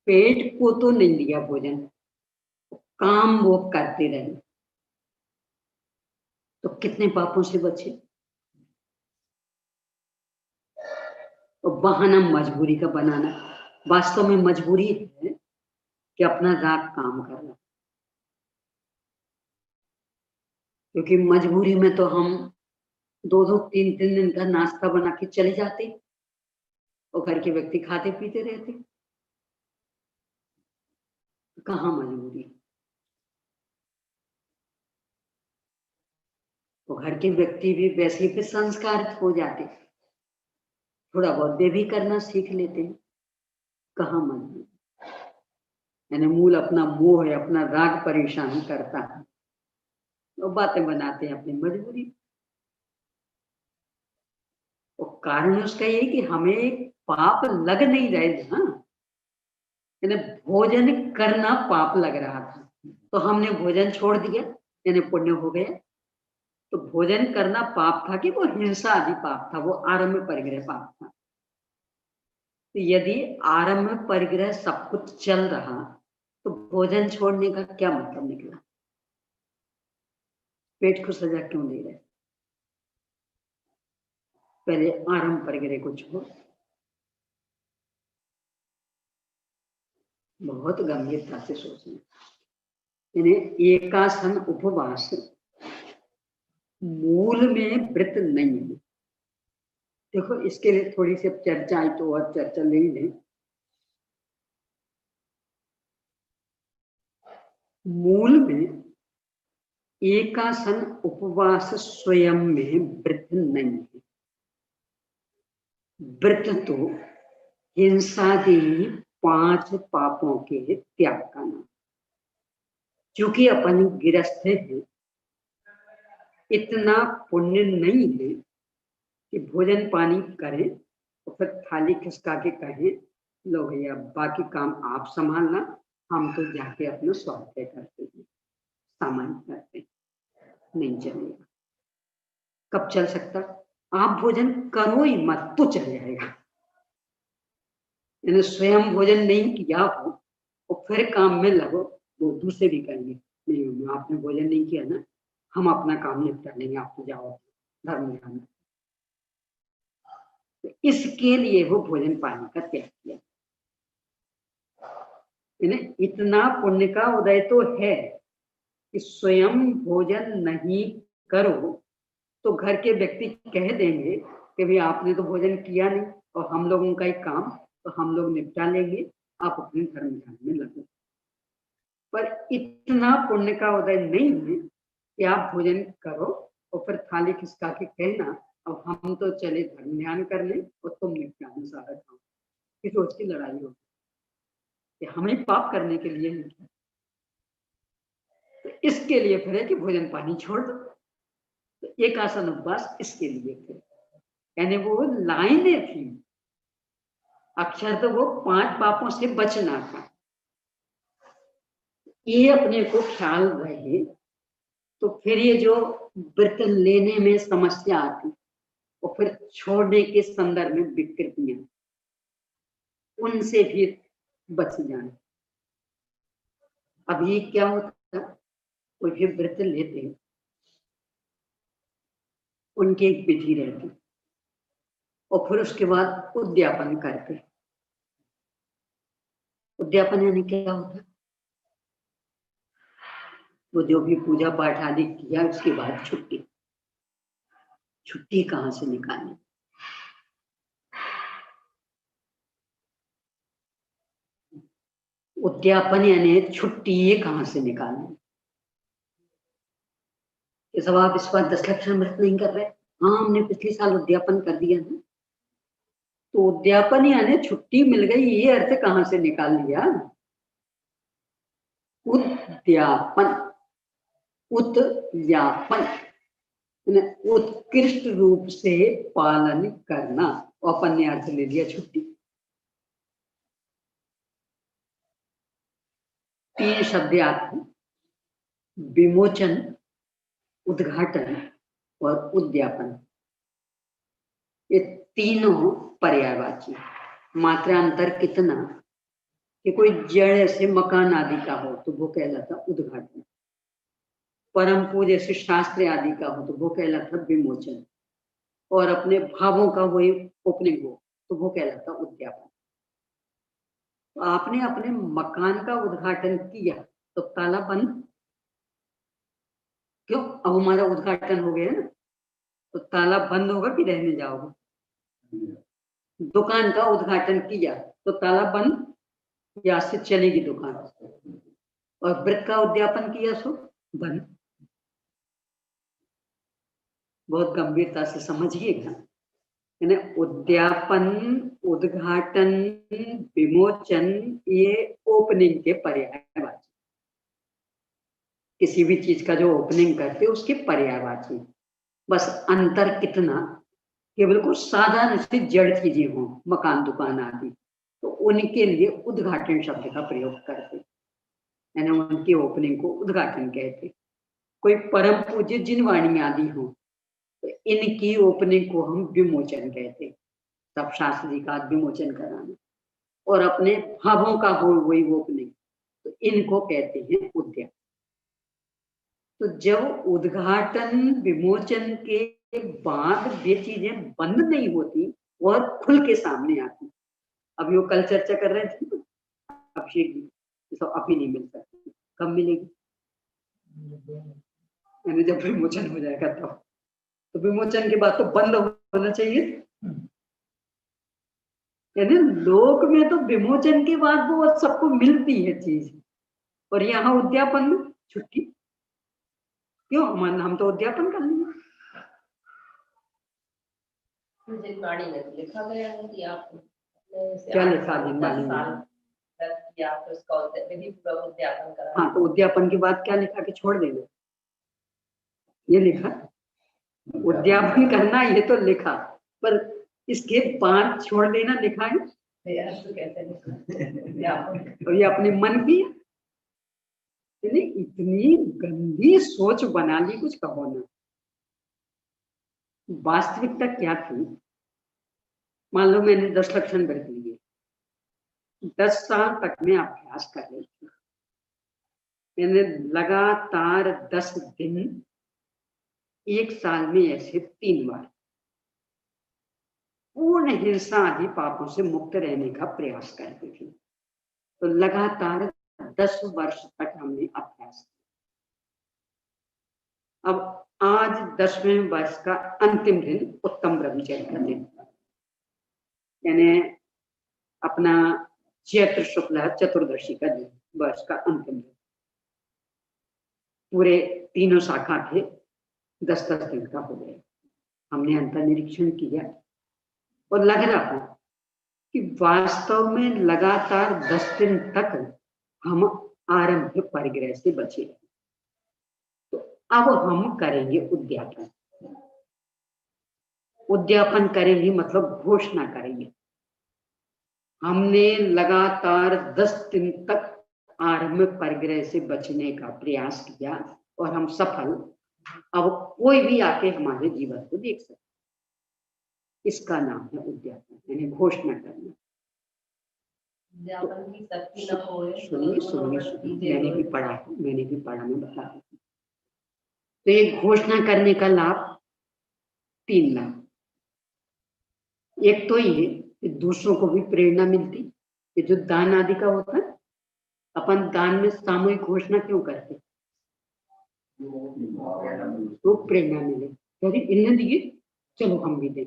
पेट को तो नहीं दिया भोजन, काम वो करते रहे, तो कितने पापों से बचे? तो बहाना मजबूरी का बनाना, वास्तव में मजबूरी है कि अपना राग काम करना। क्योंकि मजबूरी में तो हम 2-2, 3-3 दिन का नाश्ता बना के चले जाते और घर के व्यक्ति खाते पीते रहते। कहाँ मजबूरी? तो घर के व्यक्ति भी वैसे ही संस्कारित हो जाते, थोड़ा बहुत वे भी करना सीख लेते हैं। कहाँ मजबूरी? यानी मूल अपना मोह है, अपना राग परेशान करता है, तो बातें बनाते हैं अपनी मजबूरी। तो कारण उसका ये कि हमें पाप लग नहीं रहे थे। हाँ, यानी भोजन करना पाप लग रहा था, तो हमने भोजन छोड़ दिया, यानी पुण्य हो गया। तो भोजन करना पाप था कि वो हिंसा आदि पाप था, वो आरम्भ परिग्रह पाप था। तो यदि आरम्भ परिग्रह सब कुछ चल रहा, तो भोजन छोड़ने का क्या मतलब निकला? पेट को सजा क्यों दे रहे? पहले आरम्भ परिग्रह को छोड़। बहुत गंभीरता से सोचना। यानी एकासन उपवास मूल में व्रत नहीं है। देखो, इसके लिए थोड़ी सी चर्चा आई तो और चर्चा ले लें। मूल में एकासन उपवास स्वयं में व्रत नहीं है। व्रत तो हिंसादि 5 पापों के त्याग का नाम। क्योंकि अपन गिरस्थ हैं, इतना पुण्य नहीं है कि भोजन पानी करें तो फिर थाली खिसका के कहें, लो भैया बाकी काम आप संभालना, हम तो जाके अपना स्वास्थ्य करते हैं, सामान्य करते हैं। नहीं चलेगा। कब चल सकता? आप भोजन करो ही मत तो चल जाएगा। यानी स्वयं भोजन नहीं किया हो और फिर काम में लगो, वो दूसरे भी करेंगे, नहीं आपने भोजन नहीं किया ना, हम अपना काम निपटा लेंगे, आप तो जाओ धर्म ध्यान। तो इसके लिए वो भोजन पानी का त्याग किया। इतना पुण्य का उदय तो है कि स्वयं भोजन नहीं करो तो घर के व्यक्ति कह देंगे कि भाई आपने तो भोजन किया नहीं और हम लोगों का ही काम तो हम लोग निपटा लेंगे, आप अपने धर्म ध्यान में लगो। पर इतना पुण्य का उदय नहीं है कि आप भोजन करो और फिर थाली खिसका के कहना अब हम तो चले धर्म ध्यान कर ले और तुम निपटा दो सारा काम। इस रोज की लड़ाई होगी कि हमें पाप करने के लिए नहीं किया। तो इसके लिए फिर है कि भोजन पानी छोड़ दो। तो एक आसन उपवास इसके लिए थे, यानी वो लाइनें थी, अक्षर तो वो 5 पापों से बचना था। ये अपने को ख्याल रहे तो फिर ये जो व्रत लेने में समस्या आती और फिर छोड़ने के संदर्भ में विकृतियां, उनसे भी बच जाए। अब ये क्या होता, कोई भी व्रत लेते उनकी एक विधि रहती और फिर उसके बाद उद्यापन करते। उद्यापन यानी क्या होता, वो जो भी पूजा पाठ आदि किया उसके बाद छुट्टी। छुट्टी कहाँ से निकालें? उद्यापन यानी छुट्टी ये कहाँ से निकालें? ये सब आप इस बार 10 लक्षण व्रत नहीं कर रहे, हाँ हमने पिछले साल उद्यापन कर दिया था। तो उद्यापन यानी छुट्टी मिल गई, ये अर्थ कहाँ से निकाल लिया? उद्यापन, उत्यापन उत्कृष्ट रूप से पालन करना, और अपन ने अर्थ ले लिया छुट्टी। 3 शब्द याद, विमोचन, उद्घाटन और उद्यापन। ये तीनों पर्यायवाची। मात्रा अंतर कितना कि कोई जड़ से मकान आदि का हो तो वो कहलाता उद्घाटन, परम पूज्य से शास्त्र आदि का हो तो वो कहलाता विमोचन, और अपने भावों का वही ओपनिंग हो तो वो कहलाता उद्यापन। तो आपने अपने मकान का उद्घाटन किया तो ताला बंद क्यों? अब हमारा उद्घाटन हो गया ना, तो ताला बंद होगा कि रहने जाओगे? दुकान का उद्घाटन किया तो ताला बंद या से चलेगी दुकान, और व्रत का उद्यापन किया सो बंद। बहुत गंभीरता से समझिएगा, उद्यापन, उद्घाटन, विमोचन ये ओपनिंग के पर्यायवाची। किसी भी चीज का जो ओपनिंग करते उसके पर्यायवाची। बस अंतर कितना, केवल को साधारण से जड़ चीजें हों, मकान दुकान आदि, तो उनके लिए उद्घाटन शब्द का प्रयोग करते, यानी उनके ओपनिंग को उद्घाटन कहते। कोई परम पूज्य जिनवाणी आदि हो तो इनकी ओपनिंग को हम विमोचन कहते। तब शास्त्र जी का विमोचन कराना, और अपने भावों का हो वही ओपनिंग, तो इनको कहते हैं उद्यापन। तो जब उद्घाटन विमोचन के बाद ये चीजें बंद नहीं होती और खुल के सामने आती। अभी वो कल चर्चा कर रहे थे तो अभिषेक जी, तो अभी नहीं मिल सकती, कब मिलेगी? यानी जब विमोचन हो जाएगा तब। तो विमोचन के बाद तो बंद होना चाहिए, यानी लोक में तो विमोचन के बाद वो सबको मिलती है चीज, और यहाँ उद्यापन में छुट्टी क्यों? हम तो उद्यापन कर लेंगे। जिनवाणी में तो लिखा गया है कि आप क्या लिखा जिनवाणी में? तो उसका विधिपूर्वक उद्यापन करा। हाँ, तो उद्यापन के बाद क्या लिखा कि छोड़ देना, ये लिखा उद्यापन करना, ये तो लिखा, पर इसके बाद छोड़ देना लिखा है। तो कैसे लिखा? तो ये अपने मन की इतनी गंदी सोच बना ली, कुछ कहो ना। वास्तविकता क्या थी? मान लो मैंने 10 लक्षण व्रत लिए, 10 साल तक मैं अभ्यास कर रही थी, मैंने लगातार 10 दिन एक साल में ऐसे 3 बार पूर्ण हिंसा आदि पापों से मुक्त रहने का प्रयास करते थे। तो लगातार 10 वर्ष तक हमने अभ्यास किया। अब आज 10वें वर्ष का अंतिम दिन उत्तम ब्रह्मचर्य का दिन, यानी अपना चैत्र शुक्ला चतुर्दशी का दिन, वर्ष का अंतिम दिन। पूरे तीनों शाखा थे, 10-10 दिन का हो गया। हमने अंतर निरीक्षण किया और लग रहा था कि वास्तव में लगातार 10 दिन तक हम आरंभ परिग्रह से बचे। तो अब हम करेंगे उद्यापन। उद्यापन करेंगे मतलब घोषणा करेंगे। हमने लगातार 10 दिन तक आरंभ परिग्रह से बचने का प्रयास किया और हम सफल। अब कोई भी आके हमारे जीवन को देख सकता। इसका नाम है उद्यापन, यानी घोषणा करना। उद्यापन की शक्ति न होए, सुनिए, मैंने भी पढ़ा, मैं बता रहा हूँ। तो ये घोषणा करने का लाभ 3 लाभ। एक तो ये कि दूसरों को भी प्रेरणा मिलती। ये जो दान आदि का होता है, अपन दान में सामूहिक घोषणा क्यों करते? तो प्रेरणा मिले, यदि इन्हें दिए चलो हम भी दें,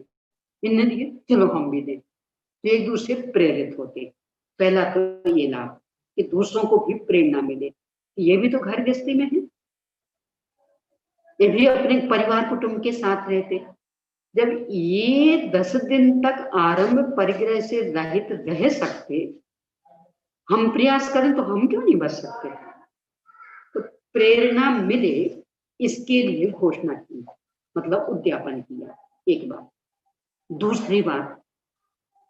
इन्हें दिए चलो हम भी दें, तो एक दूसरे प्रेरित होते। पहला तो ये लाभ कि दूसरों को भी प्रेरणा मिले। ये भी तो घर गृहस्थी में है, ये भी अपने परिवार कुटुंब के साथ रहते। जब ये 10 दिन तक आरंभ परिग्रह से रहित रह सकते, हम प्रयास करें तो हम क्यों नहीं बच सकते? तो प्रेरणा मिले इसके लिए घोषणा की, मतलब उद्यापन किया। एक बात। दूसरी बात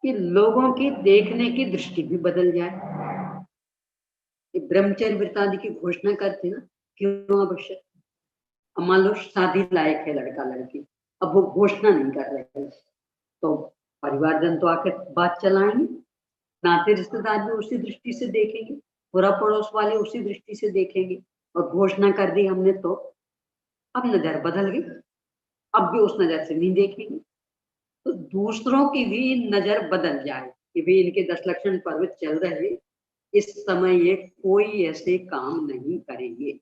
कि लोगों की देखने की दृष्टि भी बदल जाए। ब्रह्मचर्य व्रत आदि की घोषणा करते हैं, क्यों आवश्यक? मान लो शादी लायक है लड़का लड़की, अब वो घोषणा नहीं कर रहे तो परिवारजन तो आकर बात चलाएंगे, नाते रिश्तेदार भी उसी दृष्टि से देखेंगे, पूरा पड़ोस वाले उसी दृष्टि से देखेंगे। और घोषणा कर दी हमने तो अब नजर बदल गई, अब भी उस नजर से नहीं देखेंगे। तो दूसरों की भी नजर बदल जाए कि भी इनके 10 लक्षण पर्व चल रहे, इस समय ये कोई ऐसे काम नहीं करेंगे।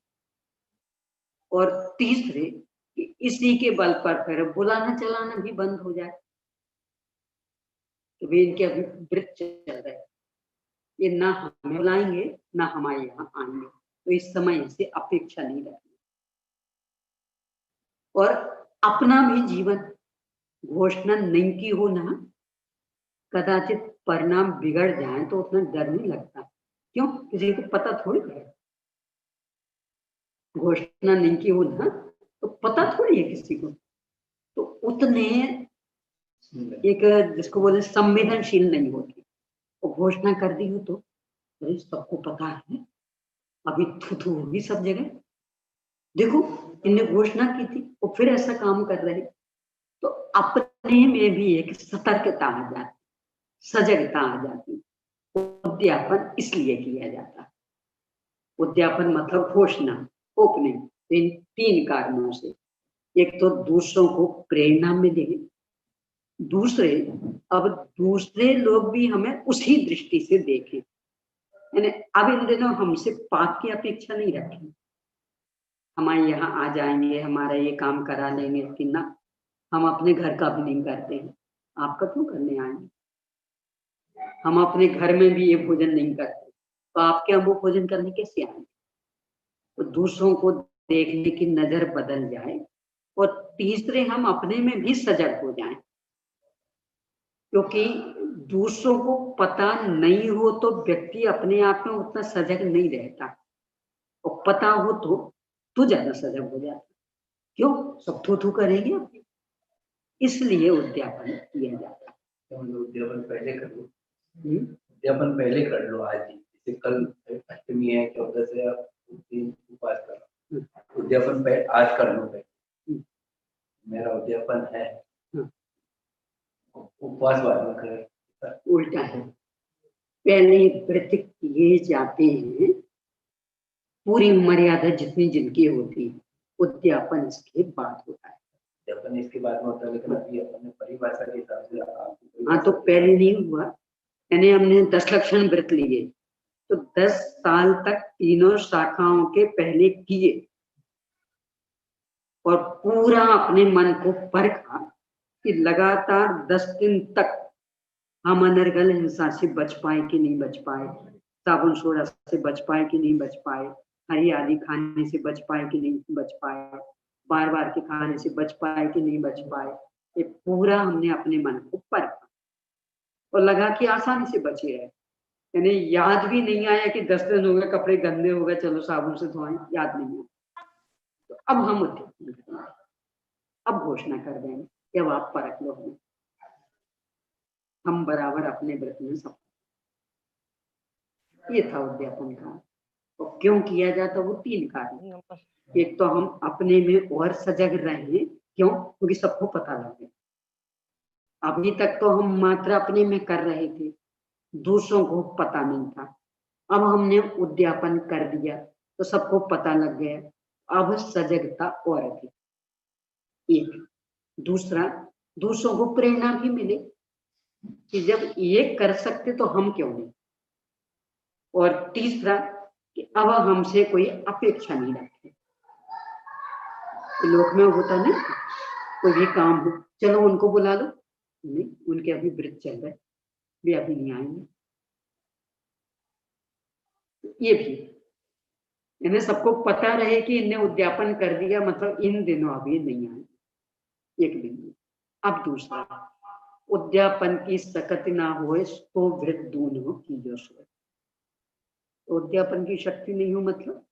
और तीसरे कि इसी के बल पर फिर बुलाना चलाना भी बंद हो जाए कि भी इनके अभी व्रत चल रहे, ये ना हमें बुलाएंगे ना हमारे यहाँ आएंगे, तो इस समय से अपेक्षा नहीं रखनी। और अपना भी जीवन घोषणा नहीं की हो ना, कदाचित परिणाम बिगड़ जाए तो उतना डर नहीं लगता। क्यों? किसी को पता थोड़ी है। घोषणा नहीं की हो ना तो पता थोड़ी है किसी को, तो उतने एक जिसको बोले संवेदनशील नहीं होती। वो घोषणा कर दी हो तो अरे सबको पता है, अभी थू होगी सब जगह, देखो इनने घोषणा की थी वो फिर ऐसा काम कर रहे। तो अपने में भी एक सतर्कता आ जाती, सजगता आ जाती। उद्यापन इसलिए किया जाता है। उद्यापन मतलब घोषणा, ओपनिंग, इन 3 कारणों से। एक तो दूसरों को प्रेरणा मिले, दूसरे अब दूसरे लोग भी हमें उसी दृष्टि से देखें। यानी अब इन दिनों हमसे पाप की अपेक्षा नहीं रखें, हमारे यहाँ आ जाएंगे, हमारा ये काम करा लेंगे कि ना, हम अपने घर का भी नहीं करते हैं, आपका क्यों करने आएंगे? हम अपने घर में भी ये भोजन नहीं करते, तो आपके यहाँ वो भोजन करने कैसे आएंगे? तो दूसरों को देखने की नजर बदल जाए। और तीसरे हम अपने में भी सजग हो जाएं, क्योंकि दूसरों को पता नहीं हो तो व्यक्ति अपने आप में उतना सजग नहीं रहता, और पता हो तो ज्यादा सजग हो जाता। क्यों? सब थू करेंगे, इसलिए उद्यापन किया जाता है। उद्यापन पहले कर लो, उद्यापन पहले कर लो आज ही। जैसे कल अष्टमी है, 14 से आप उपवास करो, उद्यापन पहले आज कर लो। मेरा उद्यापन है, उपवास बाद में करें। उल्टा है, पहले व्रत किए जाते हैं, पूरी मर्यादा जितनी जिनकी होती उद्यापन इसके बाद होता है। उद्यापन इसके बाद में होता है, लेकिन अभी अपने परिभाषा के हिसाब से हाँ, तो पहले नहीं हुआ, यानी हमने 10 लक्षण व्रत लिए तो 10 साल तक तीनों शाखाओं के पहले किए और पूरा अपने मन को परखा कि लगातार 10 दिन तक हम अनर्गल हिंसा से बच पाए कि नहीं बच पाए, साबुन सोडा से बच पाए कि नहीं बच पाए, हरी आदि खाने से बच पाए कि नहीं बच पाए, बार बार के खाने से बच पाए कि नहीं बच पाए। ये पूरा हमने अपने मन को परखा और लगा कि आसानी से बचे रहे, यानी याद भी नहीं आया कि 10 दिन हो गए, कपड़े गंदे हो गए, चलो साबुन से धोएं, याद नहीं आया। तो अब हम उद्यापन करेंगे, अब घोषणा कर देंगे कि अब आप परख लो हमें, हम बराबर अपने व्रत में सब। ये था उद्यापन का। और क्यों किया जाता, वो 3 कारण। एक तो हम अपने में और सजग रहे, क्यों, क्योंकि सबको पता लगे। अभी तक तो हम मात्र अपने में कर रहे थे, दूसरों को पता नहीं था। अब हमने उद्यापन कर दिया तो सबको पता लग गया, अब सजगता और अधिक। एक दूसरा, दूसरों को प्रेरणा भी मिले कि जब ये कर सकते तो हम क्यों नहीं। और तीसरा कि अब हमसे कोई अपेक्षा नहीं रखे। लोक में होता नहीं, कोई भी काम हो, चलो उनको बुला लो, नहीं, उनके अभी व्रत चल रहे, वे अभी नहीं आएंगे। ये भी इन्हें सबको पता रहे कि इन्हें उद्यापन कर दिया, मतलब इन दिनों अभी नहीं आए, एक दिन में। अब दूसरा, उद्यापन की सकत ना होए तो व्रत दून हो की जो सोए। उद्यापन की शक्ति नहीं हो मतलब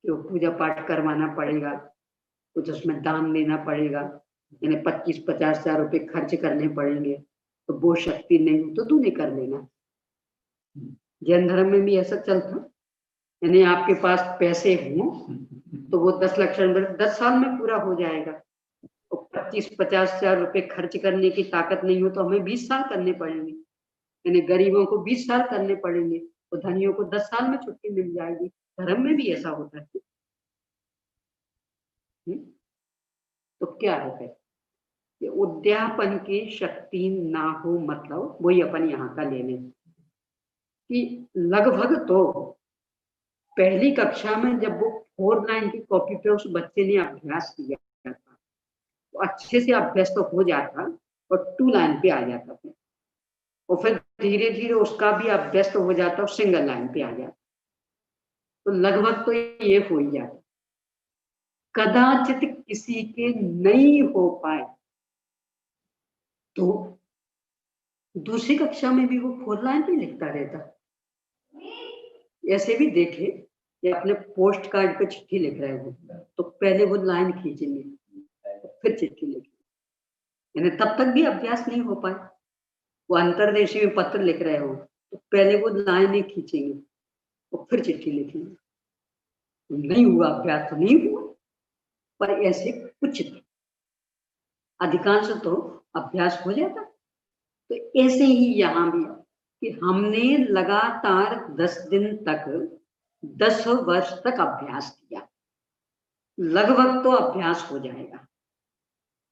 तो पूजा पाठ करवाना पड़ेगा, कुछ उसमें दान देना पड़ेगा, यानी 25-50 हजार रुपए खर्च करने पड़ेंगे, तो वो शक्ति नहीं हो तो तू नहीं कर लेना। जैन धर्म में भी ऐसा चलता, यानी आपके पास पैसे हो तो वो 10 लक्षण 10 साल में पूरा हो जाएगा, और 25-50 हजार रुपए खर्च करने की ताकत नहीं हो तो हमें 20 साल करने पड़ेंगे, यानी गरीबों को 20 साल करने पड़ेंगे और धनियों को 10 साल में छुट्टी मिल जाएगी। धर्म में भी ऐसा होता है। तो क्या है फिर कि उद्यापन की शक्ति ना हो, मतलब वही अपन यहाँ का ले लें कि लगभग तो पहली कक्षा में जब वो 4 लाइन की कॉपी पे उस बच्चे ने अभ्यास किया था तो अच्छे से अभ्यास तो हो जाता और 2 लाइन पे आ जाता था, और फिर धीरे धीरे उसका भी अभ्यास तो हो जाता और सिंगल लाइन पे आ जाता। तो लगभग तो ये हो ही जाता। कदाचित किसी के नहीं हो पाए तो दूसरी कक्षा में भी वो 4 लाइन पे लिखता रहता। ऐसे भी देखे कि अपने पोस्ट कार्ड पे चिट्ठी लिख रहे हो तो पहले वो लाइन खींचेंगे फिर चिट्ठी लिखेंगे, यानी तब तक भी अभ्यास नहीं हो पाए। वो अंतर्देशीय में पत्र लिख रहे हो तो पहले वो लाइन खींचेंगे और फिर चिट्ठी लिखेंगे। नहीं हुआ अभ्यास तो नहीं हुआ, पर ऐसे कुछ अधिकांश तो अभ्यास हो जाता। तो ऐसे ही यहाँ भी कि हमने लगातार 10 दिन तक 10 वर्ष तक अभ्यास किया, लगभग तो अभ्यास हो जाएगा,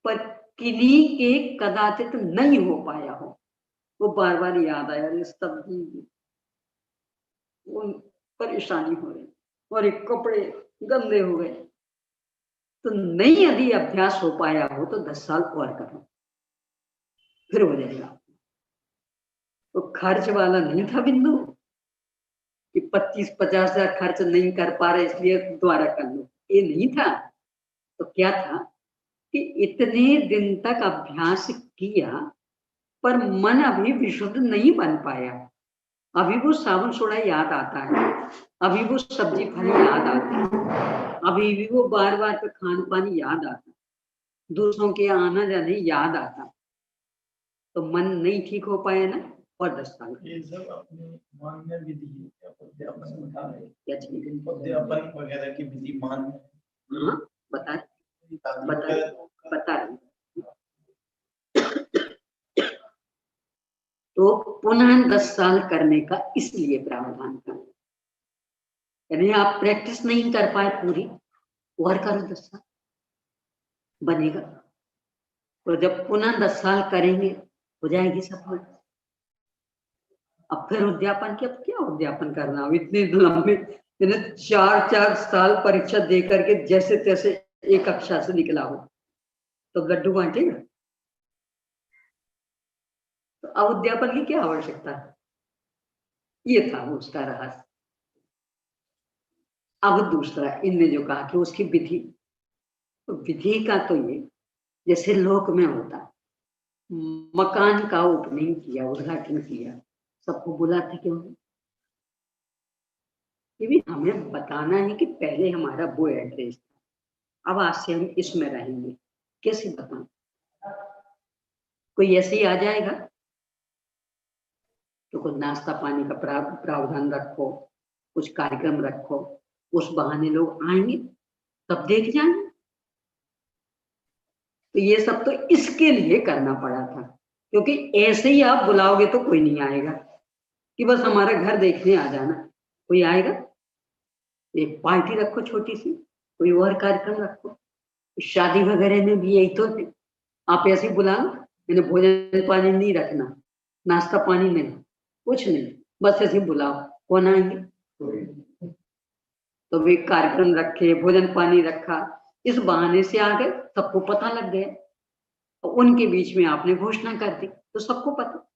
पर किन्हीं के कदाचित नहीं हो पाया हो, वो बार बार याद आया इस सब्जी परेशानी हो रही और एक कपड़े गंदे हो गए, तो नहीं यदि अभ्यास हो पाया हो तो 10 साल और करो फिर हो जाएगा। तो खर्च वाला नहीं था बिंदु कि 25-50 हजार खर्च नहीं कर पा रहे इसलिए दोबारा कर लो, ये नहीं था। तो क्या था कि इतने दिन तक अभ्यास किया पर मन अभी विशुद्ध नहीं बन पाया, अभी वो साबुन सोडा याद आता है, अभी वो सब्जी फल याद आते हैं, अभी भी वो बार बार का खान पान याद आता, दूसरों के आना जाने याद आता, तो मन नहीं ठीक हो पाया ना। और 10 साल ये सब अपने मान्य विधि है, उद्यापन बता रहे हैं। क्या चीज उद्यापन वगैरह की विधि मान्य। हाँ बता रहे तो पुनः 10 साल करने का इसलिए प्रावधान था, यानी आप प्रैक्टिस नहीं कर पाए पूरी और करो 10 साल, बनेगा। तो जब पुनः 10 साल करेंगे हो जाएगी सफल। अब फिर उद्यापन की, अब क्या उद्यापन करना, अब इतने लंबे 4 साल परीक्षा दे करके जैसे तैसे एक कक्षा से निकला हो तो लड्डू बांटेगा। तो अब उद्यापन की क्या आवश्यकता है, ये था उसका रहस्य। अब दूसरा इनने जो कहा कि उसकी विधि, तो विधि का तो ये जैसे लोक में होता, मकान का ओपनिंग किया, उद्घाटन किया, सबको बुलाते क्यों? ये भी हमें बताना है कि पहले हमारा वो एड्रेस था, अब आज से हम इसमें रहेंगे। कैसे बताएं? कोई ऐसे ही आ जाएगा तो कुछ नाश्ता पानी का प्रावधान रखो, कुछ कार्यक्रम रखो, उस बहाने लोग आएंगे, तब देख जाएंगे। तो ये सब तो इसके लिए करना पड़ा था, क्योंकि ऐसे ही आप बुलाओगे तो कोई नहीं आएगा कि बस हमारा घर देखने आ जाना। कोई आएगा, एक पार्टी रखो छोटी सी, कोई और कार्यक्रम रखो। शादी वगैरह में भी यही तो है, आप ऐसे ही बुलाओ, मैंने भोजन पानी नहीं रखना, नाश्ता पानी नहीं, कुछ नहीं, बस ऐसे ही बुलाओ, कौन आएंगे? तो वे कार्यक्रम रखे, भोजन पानी रखा, इस बहाने से आ गए, सबको पता लग गया। तो उनके बीच में आपने घोषणा कर दी तो सबको पता।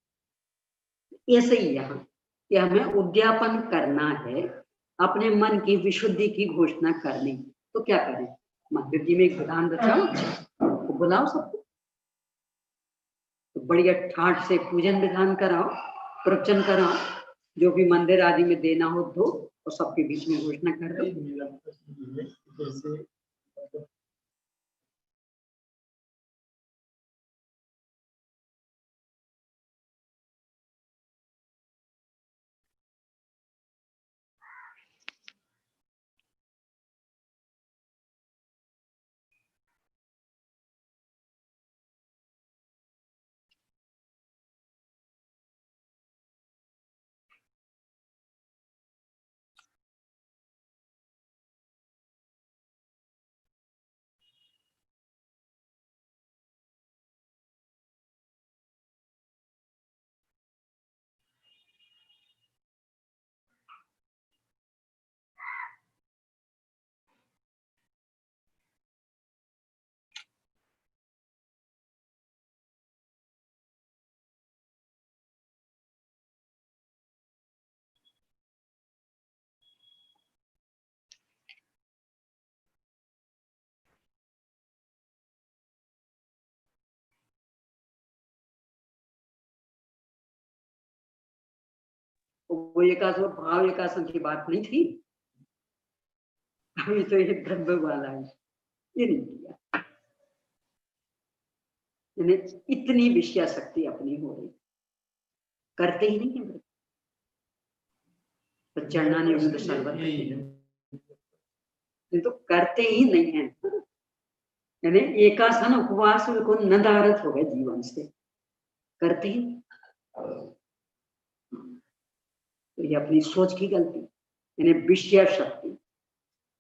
ऐसे ही यहाँ कि हमें उद्यापन करना है, अपने मन की विशुद्धि की घोषणा करनी, तो क्या करें? मंदिर जी में एक विधान रचाओ, तो बुलाओ सबको, तो बढ़िया ठाट से पूजन विधान कराओ, प्रवचन कराओ, जो भी मंदिर आदि में देना हो दो, और सबके बीच में घोषणा कर दो। मेरा प्रश्न ये है कि जैसे वो एकासन भाव एकासन की बात नहीं थी, अभी तो ये द्रव्य वाला है, ये नहीं किया। इतनी विषया शक्ति अपनी हो रही, करते ही नहीं है। तो चढ़ना नहीं होगा तो शरबत ये तो करते ही नहीं है। यानी एकासन उपवास को नदारत हो गए जीवन से, करते ही। तो ये अपनी सोच की गलती, यानी विषय शक्ति।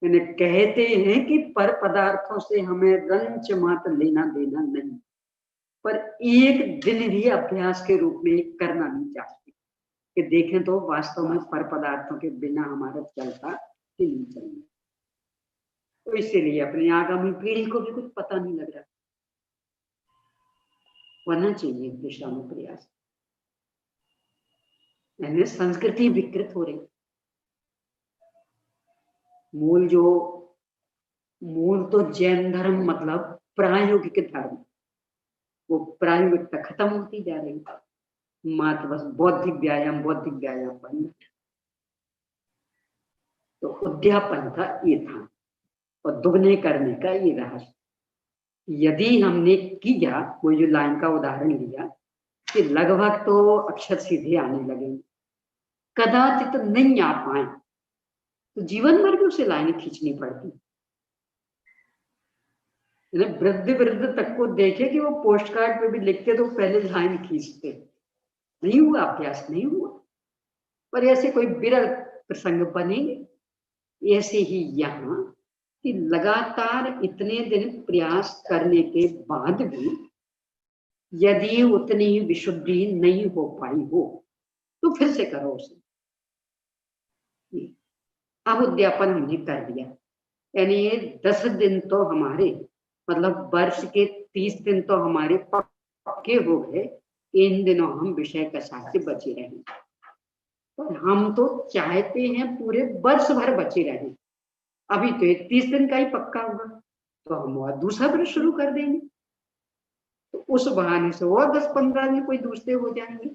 यानी कहते हैं कि पर पदार्थों से हमें रंच मात्र लेना देना नहीं, पर एक दिन भी अभ्यास के रूप में करना नहीं चाहिए कि देखें तो वास्तव में पर पदार्थों के बिना हमारा चलता ही नहीं चाहिए। तो इसीलिए अपनी आगामी पीढ़ी को भी कुछ पता नहीं लग रहा, होना चाहिए दिशा में प्रयास। यानी संस्कृति विकृत हो रही। मूल तो जैन धर्म मतलब प्रायोगिक धर्म, वो प्रायोगिकता खत्म होती जा रही है, मात्र बस बौद्धिक व्यायाम बन गया। तो उद्यापन का ये था, और दुगने करने का ये रहस्य। यदि हमने किया, वो जो लाइन का उदाहरण लिया कि लगभग तो अक्षर सीधे आने लगेंगे, कदाचित नहीं आ पाए तो जीवन भर भी उसे लाइन खींचनी पड़ती। वृद्ध तक को देखे कि वो पोस्ट कार्ड पे भी लिखते तो पहले लाइन खींचते, नहीं हुआ, अभ्यास नहीं हुआ। पर ऐसे कोई विरल प्रसंग बनेंगे। ऐसे ही यहाँ कि लगातार इतने दिन प्रयास करने के बाद भी यदि उतनी ही विशुद्धि नहीं हो पाई हो तो फिर से करो उसे। अब उद्यापन हमने कर दिया, यानी ये 10 दिन तो हमारे, मतलब वर्ष के 30 दिन तो हमारे पक्के हो गए। इन दिनों हम विषय कषाय से बचे रहें, और हम तो चाहते हैं पूरे वर्ष भर बचे रहें। अभी तो 31 दिन का ही पक्का होगा, तो हम और दूसरा व्रत शुरू कर देंगे, तो उस बहाने से और 10-15 दिन कोई दूसरे हो जाएंगे,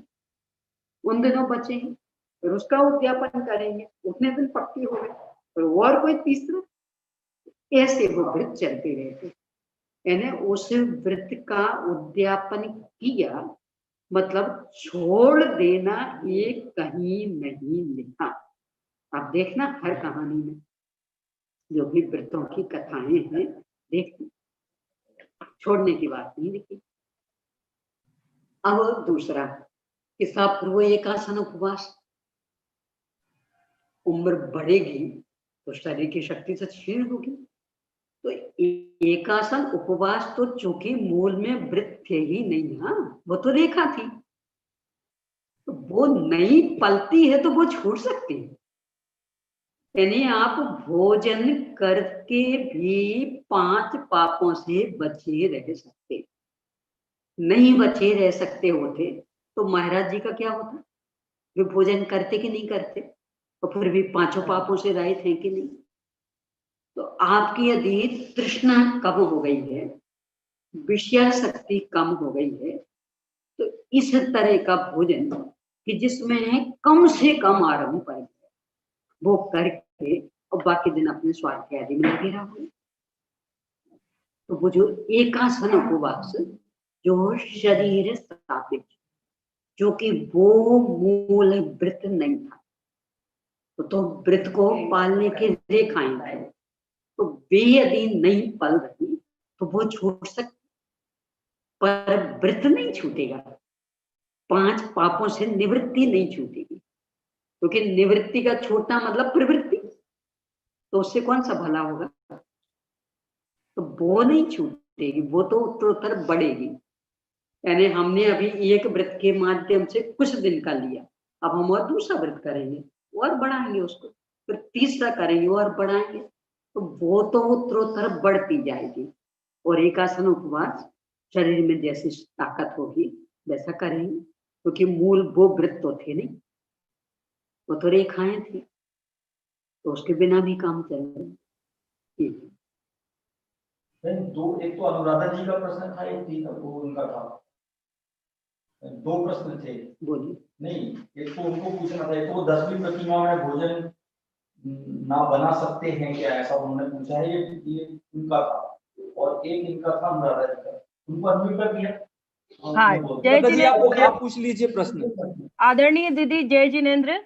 उन दिनों बचेंगे, फिर उसका उद्यापन करेंगे, उतने दिन पक्के हो गए, फिर और कोई तीसरा, ऐसे वो व्रत चलते रहते। यानी उस व्रत का उद्यापन किया मतलब छोड़ देना ये कहीं नहीं लिखा। आप देखना हर कहानी में जो भी व्रतों की कथाएं हैं, देखना छोड़ने की बात नहीं लिखी। अब दूसरा किस्सा, फिर वो एकासन उपवास। उम्र बढ़ेगी तो शरीर की शक्ति से क्षीण होगी, तो एकासन उपवास तो चूंकि मूल में व्रत थे ही नहीं, हाँ वो तो रेखा थी, तो वो नहीं पलती है तो वो छूट सकती है। यानी आप भोजन करके भी 5 पापों से बचे रह सकते, नहीं बचे रह सकते होते तो महाराज जी का क्या होता? वे भोजन करते कि नहीं करते, और फिर भी 5 पापों से रहित हैं कि नहीं। तो आपकी यदि तृष्णा कम हो गई है, विषय शक्ति कम हो गई है, तो इस तरह का भोजन कि जिसमें कम से कम आरंभ पर वो करके और बाकी दिन अपने स्वास्थ्य आदि में लगे रहो। तो वो जो एकासन उपवास जो शरीर सापेक्ष, जो कि वो मूल व्रत नहीं था, तो व्रत को पालने के रेखाएं थे, तो वे यदि नहीं पल रही तो वो छूट सकती, पर व्रत नहीं छूटेगा। 5 पापों से निवृत्ति नहीं छूटेगी, क्योंकि निवृत्ति का छूटना मतलब प्रवृत्ति, तो उससे कौन सा भला होगा? तो वो नहीं छूटेगी, वो तो उत्तरोत्तर बढ़ेगी। यानी हमने अभी एक व्रत के माध्यम से कुछ दिन का लिया, अब हम और दूसरा व्रत करेंगे और बढ़ाएंगे उसको, फिर तीसरा करेंगे और बढ़ाएंगे, तो वो तो उत्तरोत्तर बढ़ती जाएगी। और एकासन उपवास शरीर में जैसी ताकत होगी वैसा करेंगे, क्योंकि मूल वो व्रत तो थे नहीं, वो तो रेखाएं थी, तो उसके बिना भी काम चल रहे। दो, एक तो अनुराधा जी का प्रश्न था, एक थी वो उनका था, 2 प्रश्न थे। बोलिए। नहीं, एक तो उनको पूछना था, एक तो 10वीं प्रतिमा में भोजन ना बना सकते हैं क्या, ऐसा उन्होंने पूछा है, ये उनका था। और एक इनका था अनुराधा जी का, उनको अनम्यूट कर दिया। हाँ, जय जिनेंद्र, आप पूछ लीजिए प्रश्न। आदरणीय दीदी जय जिनेंद्र।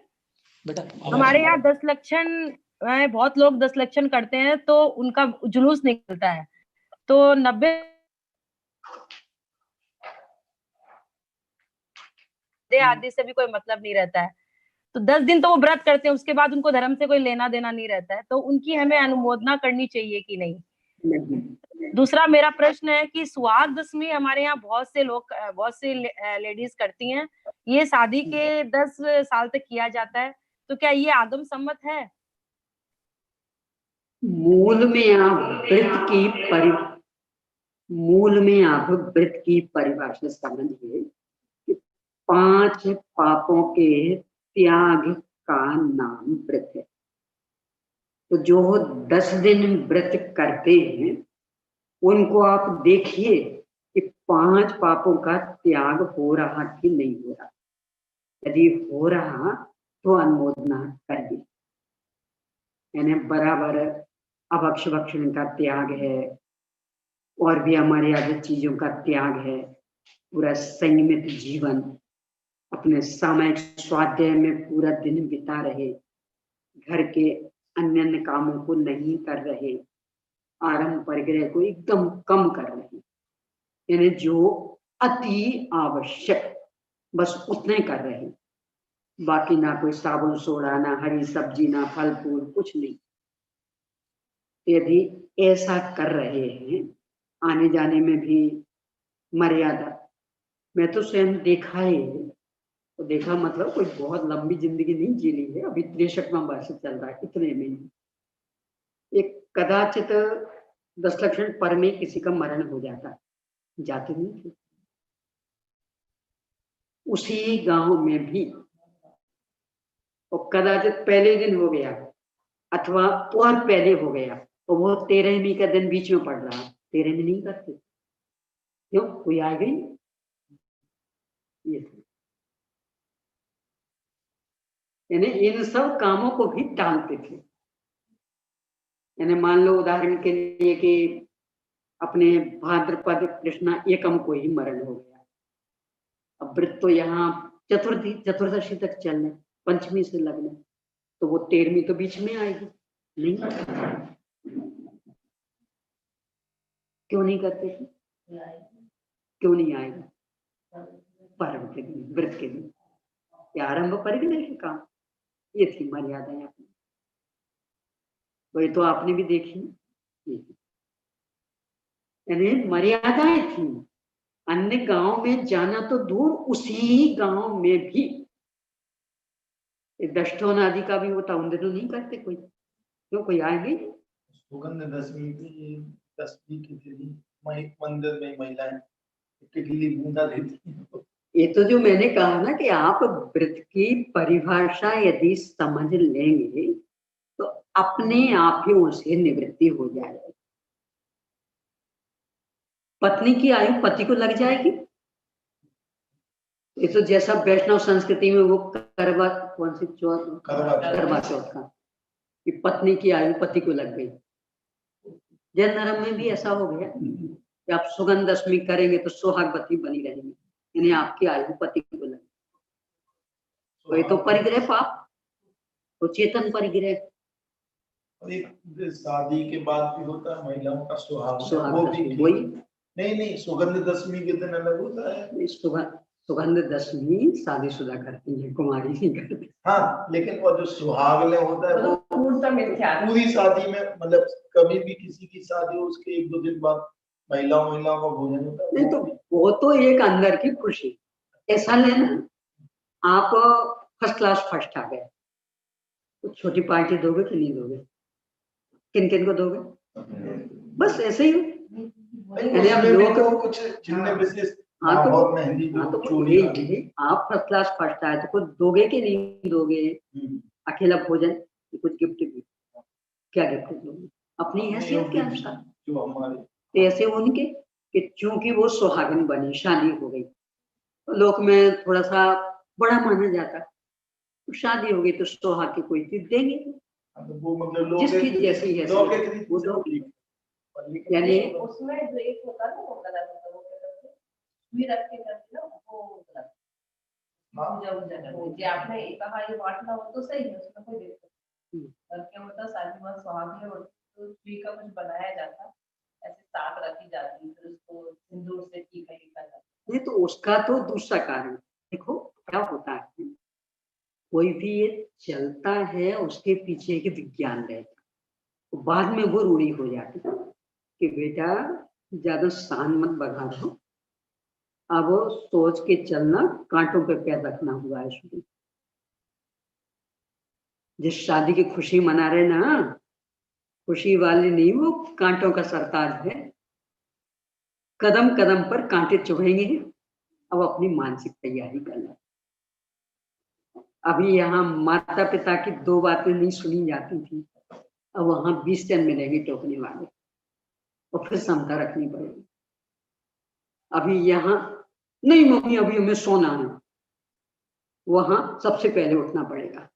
बेटा हमारे यहाँ 10 लक्षण, बहुत लोग 10 लक्षण करते हैं तो उनका जुलूस निकलता है, तो 90 आदि से भी कोई मतलब नहीं रहता है, तो 10 दिन तो वो व्रत करते हैं, उसके बाद उनको धर्म से कोई लेना देना नहीं रहता है, तो उनकी हमें अनुमोदना करनी चाहिए कि नहीं? दूसरा मेरा प्रश्न है कि सुहाग दशमी हमारे यहाँ बहुत से लेडीज करती हैं, ये शादी के 10 साल तक किया जाता है, तो क्या ये आगम सम्मत है? मूल में आप व्रत की परिभाषा समझिए कि 5 पापों के त्याग का नाम व्रत है। तो जो 10 दिन व्रत करते हैं उनको आप देखिए कि 5 पापों का त्याग हो रहा कि नहीं हो रहा। यदि हो रहा तो अनुमोदना करिए, यानी बराबर अभक्ष भक्षण का त्याग है, और भी हमारे आगे चीजों का त्याग है, पूरा संयमित जीवन, अपने सामायिक स्वाध्याय में पूरा दिन बिता रहे, घर के अन्य कामों को नहीं कर रहे, आरंभ परिग्रह को एकदम कम कर रहे, यानी जो अति आवश्यक बस उतने कर रहे, बाकी ना कोई साबुन सोडा, ना हरी सब्जी, ना फल फूल, कुछ नहीं। तो यदि ऐसा कर रहे हैं, आने जाने में भी मर्यादा, मैं तो स्वयं देखा ही है, तो देखा मतलब कोई बहुत लंबी जिंदगी नहीं जी ली है, अभी 63वां वर्ष चल रहा है, इतने में ही एक कदाचित 10 लक्षण पर में किसी का मरण हो जाता, जाते नहीं थे। उसी गांव में भी, और कदाचित पहले दिन हो गया अथवा और पहले हो गया, और वो 13वीं का दिन बीच में पड़ रहा, 13वीं नहीं करते, क्यों? कोई आ गई ये, यानी इन सब कामों को भी टालते थे। यानी मान लो उदाहरण के लिए कि अपने भाद्रपद कृष्णा एकम को ही मरण हो गया, अब व्रत तो यहाँ चतुर्दशी तक चलने, पंचमी से लगने, तो वो 13वीं तो बीच में आएगी नहीं, क्यों नहीं करते थे? क्यों नहीं आएगा? पर्व के दिन, व्रत के दिन, ये आरंभ परिग्रह के काम, ये थी मर्यादाएं अपनी, वही तो आपने भी देखी, यानी मर्यादाएं थी। अन्य गांव में जाना तो दूर, उसी गांव में भी दष्टोन आदि का भी होता, उन दिनों नहीं करते कोई, क्यों? कोई आएंगे? सुगंध दशमी के दिन मंदिर में महिलाएं टिकली बूंदा देती हैं। ये तो जो मैंने कहा ना कि आप व्रत की परिभाषा यदि समझ लेंगे तो अपने आप ही उनसे निवृत्ति हो जाएगी। पत्नी की आयु पति को लग जाएगी, ये तो जैसा वैष्णव संस्कृति में वो करवा, कौन सी चौथ, करवा चौथ का, कि पत्नी की आयु पति को लग गई। जैन धर्म में भी ऐसा हो गया कि आप सुगंध दशमी करेंगे तो सुहागवती बनी रहेंगे, यानी आपकी आयु पति को लग, तो ये तो परिग्रह पाप, तो चेतन परिग्रह। शादी के बाद भी होता है महिलाओं का सुहाग, वो भी वही नहीं सुगंध दशमी के दिन अलग होता है। सुगंध दशमी शादीशुदा करती है, कुमारी नहीं करती। हाँ, लेकिन वो जो सुहागले होता है वो पूरी शादी में, मतलब कभी भी किसी की शादी हो उसके 1-2 दिन बाद महिलाओं का भोजन होता है। नहीं तो वो तो एक अंदर की खुशी, ऐसा लेना आप फर्स्ट क्लास फर्स्ट आ गए तो छोटी पार्टी दोगे कि नहीं दोगे? किन किन को दोगे? बस ऐसे ही कुछ जिनने विशेष आप फर्स्ट क्लास फर्स्ट आए तो कुछ दोगे कि नहीं दोगे? अकेला भोजन, कुछ गिफ्ट भी, क्या गिफ्ट दोगे? अपनी हैसियत के अनुसार। तो ऐसे उनके कि चूंकि वो सुहागन बनी, शादी हो गई, तो लोक में थोड़ा सा बड़ा माना जाता, तो शादी हो गई तो सुहाग की कोई चीज देंगे, वो मतलब जिसकी जैसी है वो दोगे। यानी उसमें जो एक होता है वो गलत होता है, वो क्या करते हैं भी रख के करते ना, वो गलत पूजा आपने कहा ये बांटना हो तो सही है, उसमें कोई दिक्कत नहीं। और क्या होता शादी में सुहागन होती तो स्त्री का कुछ बनाया जाता, ऐसे साथ रखी जाती, फिर उसको सिंदूर से टीका लिखा जाता। नहीं तो उसका तो दूसरा कारण, देखो क्या होता है, कोई भी ये चलता है उसके पीछे एक विज्ञान रहता, तो बाद में वो रूढ़ी हो जाती कि बेटा ज्यादा शान मत बढ़ा दो, अब सोच के चलना, कांटों पे पैर रखना हुआ है शुरू। जिस शादी की खुशी मना रहे ना, खुशी वाली नहीं, वो कांटों का सरताज है, कदम कदम पर कांटे चुभेंगे। अब अपनी मानसिक तैयारी करना। अभी यहाँ माता पिता की 2 बातें नहीं सुनी जाती थी, अब वहां 20 जन मिलेंगे टोकने वाले, और फिर समता रखनी पड़ेगी। अभी यहाँ नहीं मम्मी अभी हमें सोना है, वहां सबसे पहले उठना पड़ेगा।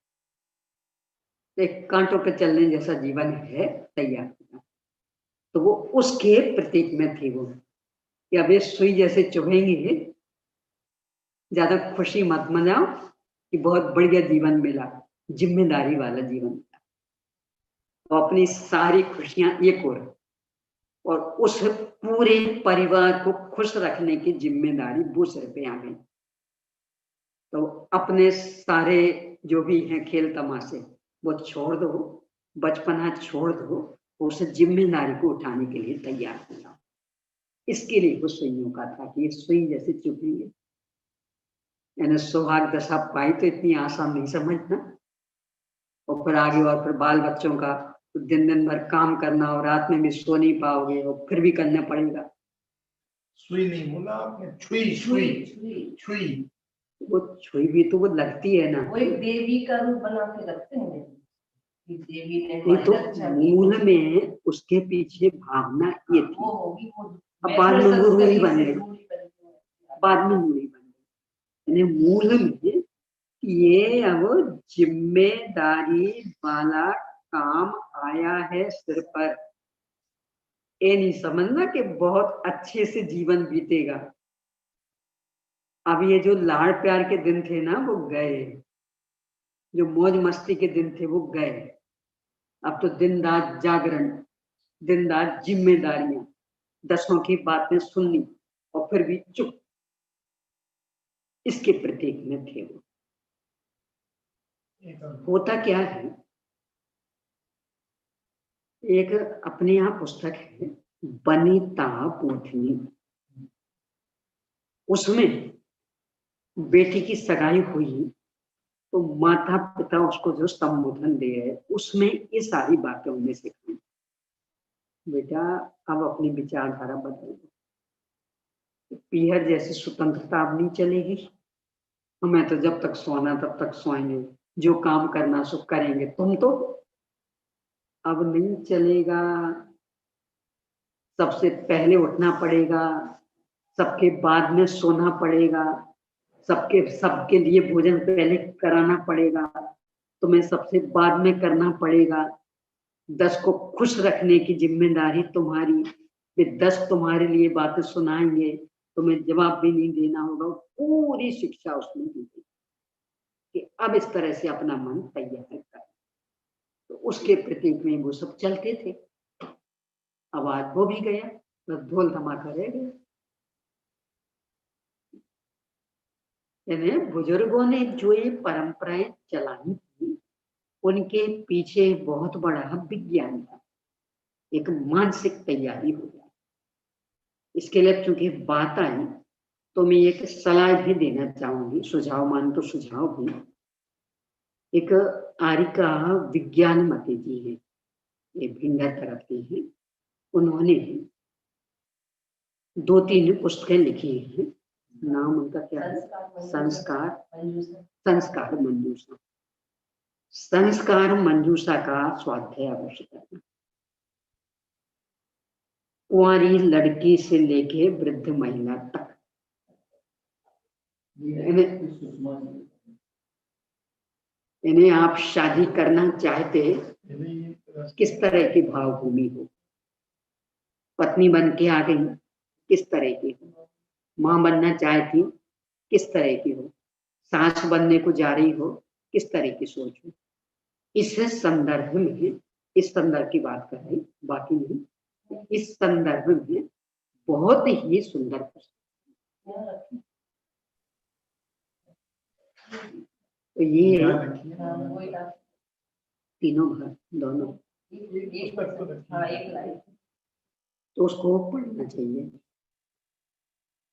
एक कांटों पे चलने जैसा जीवन है तैयार करना, तो वो उसके प्रतीक में थी वो कि अब ये सुई जैसे चुभेंगे, ज्यादा खुशी मत मनाओ कि बहुत बढ़िया जीवन मिला, जिम्मेदारी वाला जीवन मिला। तो अपनी सारी खुशियां एक और उस पूरे परिवार को खुश रखने की जिम्मेदारी वो सिर पे आ गई। तो अपने सारे जो भी हैं खेल तमाशे वो छोड़ दो, बचपना छोड़ दो, उस जिम्मेदारी को उठाने के लिए तैयार हो जाओ। इसके लिए वो सुइयों का था कि ये सुई जैसे चुभेंगे। यानी सुहाग दशा पाई तो इतनी आसान नहीं समझना, और फिर आगे और फिर बाल बच्चों का तो दिन भर काम करना और रात में भी सो नहीं पाओगे और फिर भी करना पड़ेगा। सुई नहीं बोला आपने, छुई छुई छुई। वो छुई भी तो वो लगती है ना, वो एक देवी का रूप बना के रखते हैं कि देवी ने नहीं तो मूल में उसके पीछे भावना ये थी। वो होगी, वो अब बाद में वो रूढ़ी बन गई, बाद में रूढ़ी बन गई। यानी मूल में ये अब जिम्मेदारी वाला काम आया है सिर पर। ये नहीं समझना कि बहुत अच्छे से जीवन बीतेगा। अब ये जो लाड़ प्यार के दिन थे ना वो गए, जो मौज मस्ती के दिन थे वो गए। अब तो दिन रात जागरण, दिन रात जिम्मेदारियां, दसों की बातें सुननी और फिर भी चुप, इसके प्रतीक में थे वो। होता क्या है, एक अपने यहाँ पुस्तक है वनिता पोथनी, उसमें बेटी की सगाई हुई तो माता पिता उसको जो संबोधन दे रहे, उसमें ये सारी बातें उन्हें सिखाई। बेटा अब अपनी विचारधारा बदल दो, पीहर जैसी स्वतंत्रता अब नहीं चलेगी। हमें तो जब तक सोना तब तक सोएंगे, जो काम करना सो करेंगे, तुम तो अब नहीं चलेगा। सबसे पहले उठना पड़ेगा, सबके बाद में सोना पड़ेगा, सबके लिए भोजन पहले कराना पड़ेगा, तुम्हें सबसे बाद में करना पड़ेगा। 10 को खुश रखने की जिम्मेदारी तुम्हारी, वे 10 तुम्हारे लिए बातें सुनाएंगे, तुम्हें जवाब भी नहीं देना होगा। पूरी शिक्षा उसमें दी गई कि अब इस तरह से अपना मन तैयार कर। तो उसके प्रतीक में वो सब चलते थे। अब आज वो भी गया, बस ढोल धमाका रह गया। यानी बुजुर्गों ने जो ये परंपराएं चलाई थी, उनके पीछे बहुत बड़ा विज्ञान था, एक मानसिक तैयारी हो गई। इसके लिए चूंकि बात आई तो मैं एक सलाह भी देना चाहूंगी, सुझाव मान तो सुझाव भी। एक आरिका विज्ञान मती जी है, ये भिंडर तरफ के हैं, उन्होंने 2-3 पुस्तकें लिखी हैं। नाम उनका क्या है? संस्कार मंजूषा। संस्कार मंजूषा का स्वाध्याय अवश्य करना। कुंवारी लड़की से लेके वृद्ध महिला तक, इन्हें आप शादी करना चाहते किस तरह की भावभूमि हो, पत्नी बन के आ गई किस तरह की हो, मां बनना चाहती किस तरह की हो, सास बनने को जा रही हो किस तरह की सोच हो। इस संदर्भ में, इस संदर्भ की बात कर रही, बाकी नहीं, इस संदर्भ में बहुत ही सुंदर पुस्तक। तो ये तीनों घर दोनों तो उसको पढ़ना चाहिए।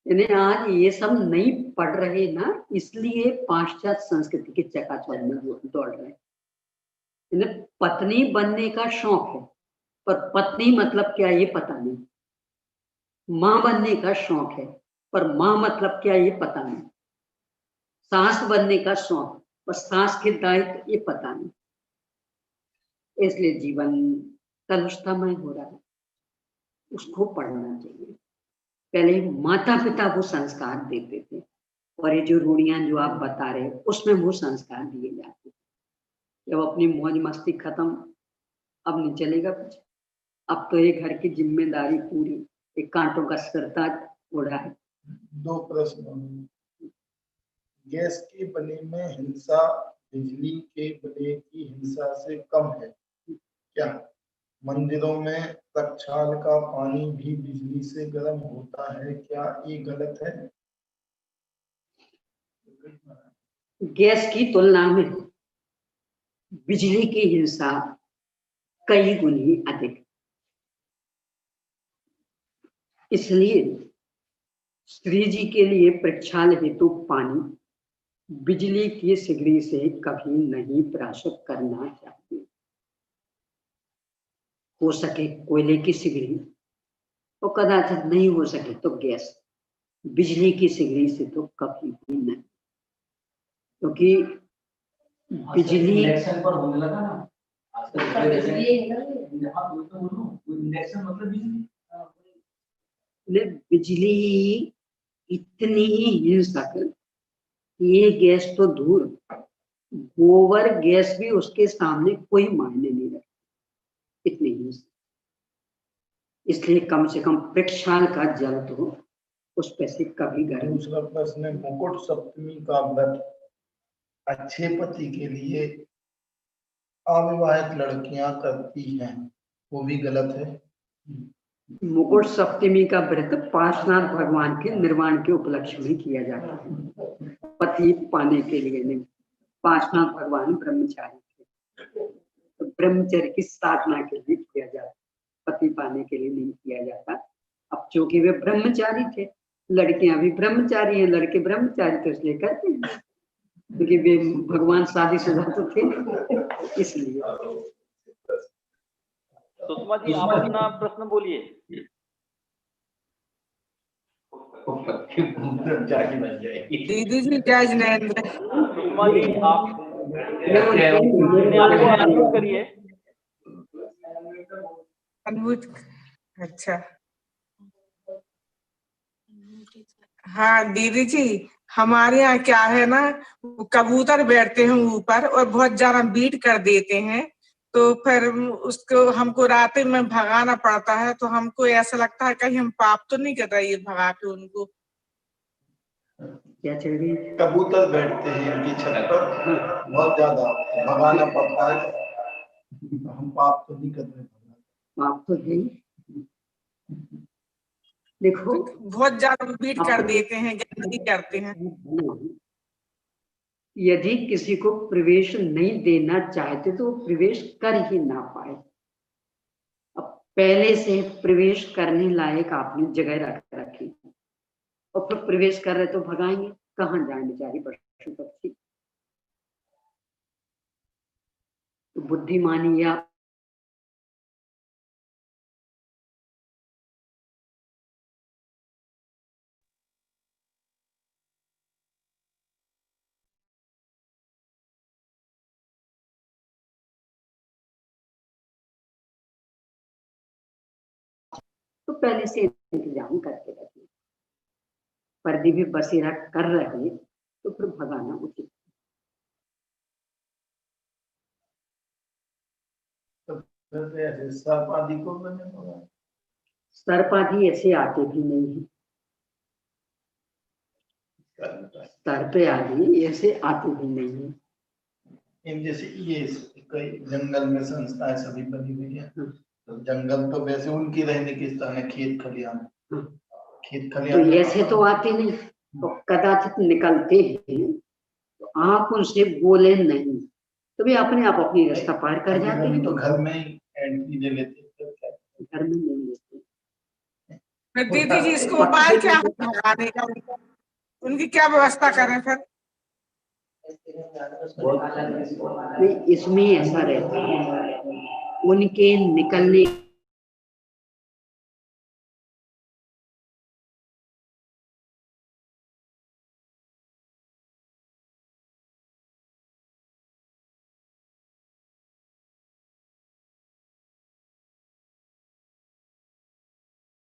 यानी आज ये सब नहीं पढ़ रहे ना, इसलिए पाश्चात्य संस्कृति के चकाचौंध में दौड़ रहे हैं। पत्नी बनने का शौक है, पर पत्नी मतलब क्या ये पता नहीं। मां बनने का शौक है, पर मां मतलब क्या ये पता नहीं। सास बनने का शौक, पर सास के दायित्व ये पता नहीं। इसलिए जीवन कलुषतामय हो रहा है, उसको पढ़ना चाहिए। पहले माता पिता को संस्कार देते थे, और ये जो रूढ़ियां जो आप बता रहे उसमें वो संस्कार दिए जाते थे। जब अपनी मौज मस्ती खत्म, अब नहीं चलेगा कुछ। अब तो ये घर की जिम्मेदारी पूरी, एक कांटों का सरताज उड़ा है। 2 प्रश्न। गैस के बने में हिंसा बिजली के बने की हिंसा से कम है क्या? मंदिरों में प्रक्षाल का पानी भी बिजली से गर्म होता है क्या? ये गलत है? गैस की तुलना में बिजली की हिंसा कई गुनी अधिक। इसलिए श्री जी के लिए प्रक्षाल हेतु पानी बिजली की सिगड़ी से कभी नहीं प्राप्त करना चाहिए। हो सके कोयले की सिगड़ी, और कदाचित नहीं हो सके तो गैस, बिजली की सिगड़ी से तो कभी भी नहीं, क्योंकि बिजली इंडक्शन पर होने लगा ना आजकल। इंडक्शन मतलब बिजली इतनी ही हिंसक, ये गैस तो दूर, गोबर गैस भी उसके सामने कोई मायने नहीं रखती, इतनी हिंसक। इसलिए कम से कम प्रक्षाल का जल तो उस पे से कभी गर्म। दूसरा प्रश्न है, मुकुट सप्तमी का व्रत अच्छे पति के लिए अविवाहित लड़कियां करती हैं, वो भी गलत है। मुकुट सप्तमी का व्रत पार्श्वनाथ भगवान के निर्वाण के उपलक्ष्य में किया जाता है, पति पाने के लिए नहीं। पार्श्वनाथ भगवान ब्रह्मचारी थे, तो ब्रह्मचर्य की साधना के लिए किया जाता, पति पाने के लिए नहीं किया जाता। अब चूंकि वे ब्रह्मचारी थे, लड़कियां भी ब्रह्मचारी हैं, लड़के ब्रह्मचारी तो इसलिए करते हैं, क्योंकि वे भगवान शादीशुदा तो थे इसलिए। सुषमा जी आप अपना प्रश्न बोलिए। दीदी जी जय जिनेंद्र। सुषमा जी आप अपने आप को अनम्यूट करिए। अनम्यूट, अच्छा। हाँ दीदी जी, हमारे यहाँ क्या है ना, कबूतर बैठते हैं ऊपर और बहुत ज्यादा बीट कर देते हैं, तो फिर उसको हमको रात में भगाना पड़ता है। तो हमको ऐसा लगता है कहीं हम पाप तो नहीं कर रहे भगा के उनको। क्या चल रही है? कबूतर बैठते हैं इनकी छत पर, बहुत ज्यादा भगाना पड़ता है, हम पाप तो नहीं कर रहे। पाप तो है ही। देखो बहुत ज्यादा बीट कर देते हैं, गंदगी करते हैं। यदि किसी को प्रवेश नहीं देना चाहते तो वो प्रवेश कर ही ना पाए। अब पहले से प्रवेश करने लायक आपने जगह रख रखी और फिर प्रवेश कर रहे तो भगाएंगे, कहाँ जाए बेचारी पशु पक्षी। तो बुद्धिमानी या तो पहले से इंतजाम करके रखिए। पर्दे भी बसेरा कर रहे तो फिर भगाना उचित। सर्प आदि को मैंने बोला, सर्प आदि ऐसे आते भी नहीं है, सर्प आदि ऐसे आते भी नहीं है। इन जैसे ये कई जंगल में संस्थाएं सभी बनी हुई है, तो जंगल तो वैसे उनकी रहने की स्थान है, खेत खलियान। खेत खलियान तो ऐसे तो आते नहीं, तो कदाचित निकलते हैं तो आप उनसे बोले नहीं तो भी अपने आप अपनी रास्ता पार कर जाते हैं। तो घर में ही एंट्री ले लेते, घर में नहीं लेते। दीदी जी इसको उपाय क्या है भगाने का, उनकी क्या व्यवस्था करें फिर? नहीं, इसमें ऐसा रहता है उनके निकलने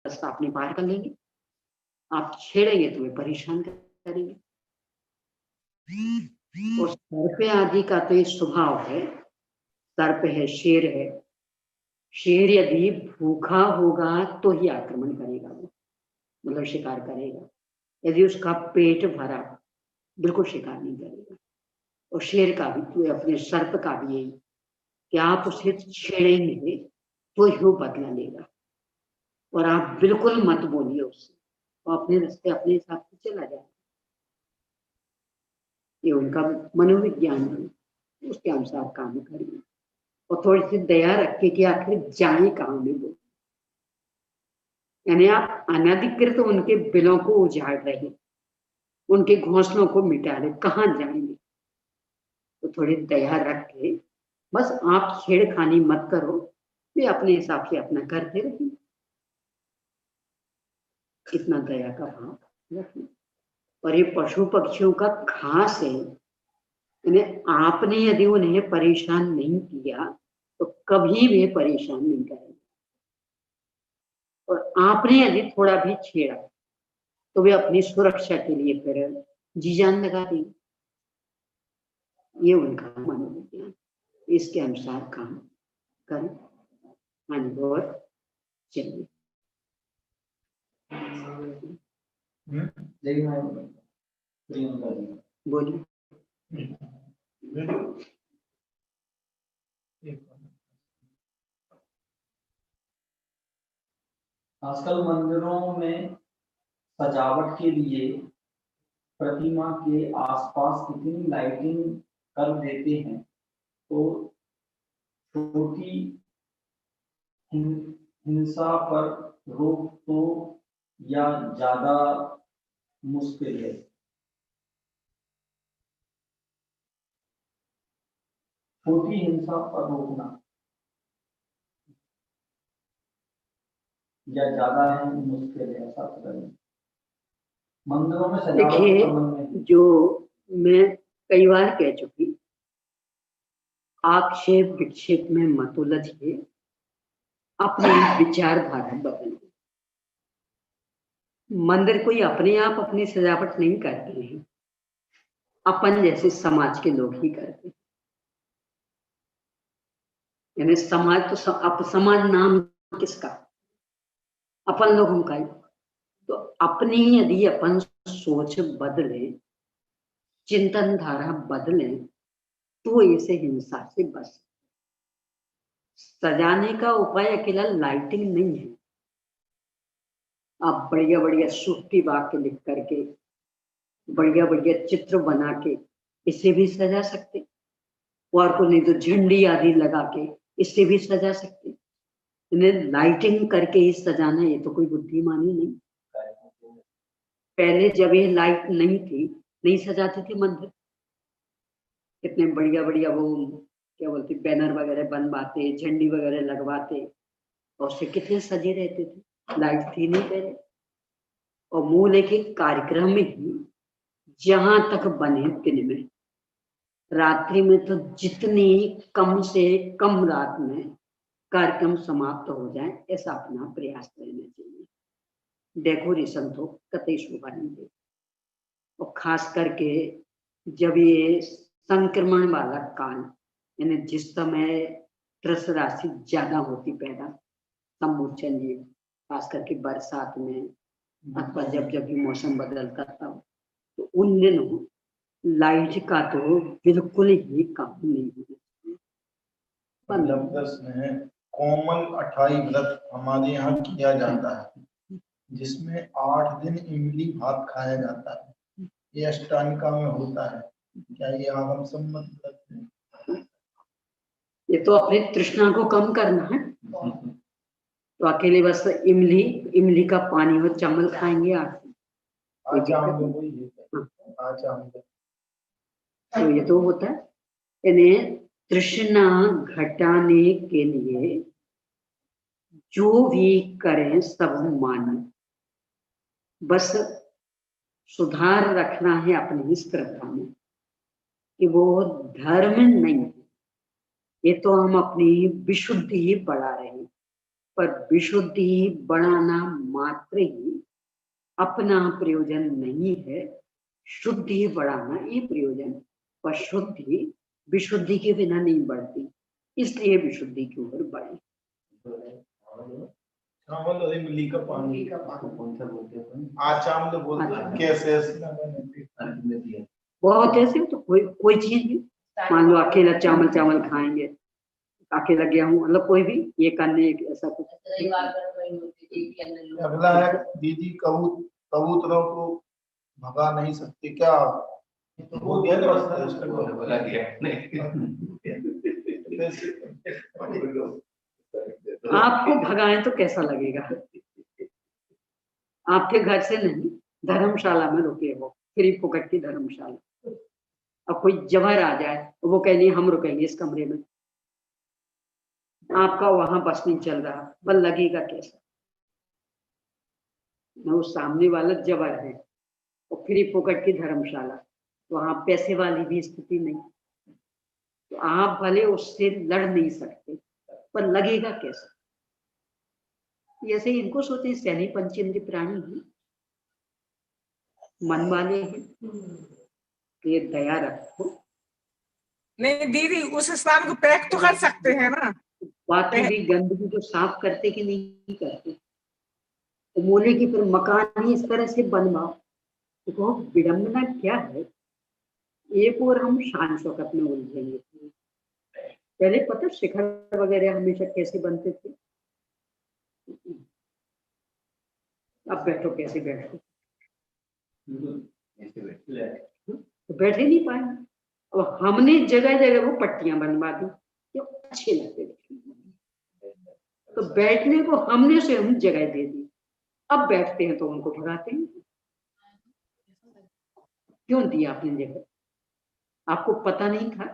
रास्ता अपने पार कर लेंगे, आप छेड़ेंगे तो वे परेशान करेंगे। और सर्प आदि का तो ये स्वभाव है, सर्प है, शेर है, शेर यदि भूखा होगा तो ही आक्रमण करेगा, वो मतलब शिकार करेगा। यदि उसका पेट भरा बिल्कुल शिकार नहीं करेगा। और शेर का भी तो अपने सर्प का भी यही कि आप उसे छेड़ेंगे तो ही वो बदला लेगा, और आप बिल्कुल मत बोलिए उससे, वो अपने रास्ते अपने हिसाब से चला जाएगा। ये उनका मनोविज्ञान है, उसके अनुसार काम करिए और थोड़ी सी दया रखिए कि आखिर जाए कहाँ में वो। यानी आप अनधिकृत उनके बिलों को उजाड़ रहे, उनके घोंसलों को मिटा रहे, कहाँ जाएंगे? तो थोड़ी दया रख के बस आप छेड़खानी मत करो, वे अपने हिसाब से अपना करते रहिए। इतना दया का भाव रखिए। और ये पशु पक्षियों का खास है, इन्हें आपने यदि उन्हें परेशान नहीं किया तो कभी भी परेशान नहीं करेंगे, और आपने यदि थोड़ा भी छेड़ा तो वे अपनी सुरक्षा के लिए फिर जी जान लगा देंगे। ये उनका मनोविज्ञान, इसके अनुसार काम करें। हाँ जी, और चलिए। बोलिए। आजकल मंदिरों में सजावट के लिए प्रतिमा के आसपास इतनी लाइटिंग कर देते हैं तो छोटी हिंसा पर रोक तो या ज्यादा मुश्किल है? छोटी हिंसा पर रोकना या ज्यादा है मुश्किल है, ऐसा करें मंदिरों में सजावट के संबंध में? जो मैं कई बार कह चुकी, आक्षेप विक्षेप में मत उलझिए, अपनी विचारधारा बदलिए। मंदिर कोई अपने आप अपनी सजावट नहीं करते हैं, अपन जैसे समाज के लोग ही करते हैं। यानी समाज तो अब समाज नाम किसका? अपन लोगों का ही। तो अपनी यदि अपन सोच बदले, चिंतन धारा बदले, तो इसे हिंसा से बच। सजाने का उपाय अकेला लाइटिंग नहीं है। आप बढ़िया बढ़िया सूक्ति वाक्य लिख करके, बढ़िया बढ़िया चित्र बना के इसे भी सजा सकते, और को नहीं तो झंडी आदि लगा के इससे भी सजा सकते। इन्हें लाइटिंग करके ही सजाना, ये तो कोई बुद्धिमानी नहीं। पहले जब ये लाइट नहीं थी, नहीं सजाते थे मंदिर, कितने बढ़िया बढ़िया वो क्या बोलते बैनर वगैरह बनवाते, झंडी वगैरह लगवाते, और उससे कितने सजे रहते थे। लाइट थी नहीं पहले। और मूल के कार्यक्रम में ही जहां तक बने दिन में, रात्रि में तो जितनी कम से कम रात में कार्यक्रम समाप्त हो जाए, ऐसा अपना प्रयास रहना चाहिए। डेकोरेशन तो कतई शोभा नहीं देती। और खास करके जब ये संक्रमण वाला काल, यानी जिस समय त्रस राशि ज्यादा होती पैदा, समूचन ये खास करके बरसात में अथवा जब जब भी मौसम बदलता था, तो उन दिनों लाइट का तो बिल्कुल ही काम नहीं होना चाहिए। कोमल 28 व्रत हमारे यहाँ किया जाता है, जिसमें 8 दिन इमली भात खाया जाता है। ये अष्टांगिका में होता है। क्या ये आगम सम्मत व्रत है? ये तो अपनी तृष्णा को कम करना है। तो अकेले बस इमली का पानी और चावल खाएंगे आप। तो ये तो होता है, यानी तृष्णा घटाने के लिए जो भी करें सब माने, बस सुधार रखना है अपनी इस श्रद्धा में कि वो धर्म नहीं है। ये तो हम अपनी विशुद्धि ही बढ़ा रहे हैं, पर विशुद्धि बढ़ाना मात्र ही अपना प्रयोजन नहीं है। शुद्धि बढ़ाना ये प्रयोजन, पर शुद्धि विशुद्धि के बिना नहीं बढ़ती, इसलिए विशुद्धि की ओर बढ़े। इमली का पानी कौन सा बोलते हैं? आचाम्ल बोलते हैं। कैसे? बहुत ऐसे तो कोई चीज नहीं। मान लो अकेला चावल खाएंगे, अकेला गेहूं, मतलब कोई भी ये करने ऐसा कुछ। अगला है दीदी, कबूतरों को भगा नहीं सकते क्या? तो वो गया आपको भगाएं तो कैसा लगेगा? आपके घर से नहीं, धर्मशाला में रुके हो, फ्री फोकट की धर्मशाला। अब कोई जबर आ जाए और वो कह नहीं हम रुकेंगे इस कमरे में, आपका वहां बस नहीं चल रहा, पर लगेगा कैसा? न वो सामने वाला जबर है और फ्री फोकट की धर्मशाला, वहां पैसे वाली भी स्थिति नहीं, तो आप भले उससे लड़ नहीं सकते, पर लगेगा कैसा? ऐसे इनको सोचे सैनी पंचेंद्रिय प्राणी है, मन वाले हैं, तो ये दया रखो। नहीं दीदी, उस स्थान को पैक तो कर सकते हैं ना। बाकी भी गंदगी तो साफ करते कि नहीं करते, तो मोले की फिर मकान ही इस तरह से बनवाओ, तो विडंबना क्या है? एक और हम शान शौकत में उलझेंगे। पहले पता शिखर वगैरह हमेशा कैसे बनते थे? अब बैठो, कैसे बैठो? तो बैठे नहीं पाए। और हमने जगह जगह वो पट्टियां बनवा दी जो अच्छे लगते थे, तो बैठने को हमने स्वयं जगह दे दी। अब बैठते हैं तो उनको भगाते हैं। क्यों दी आपने जगह? आपको पता नहीं था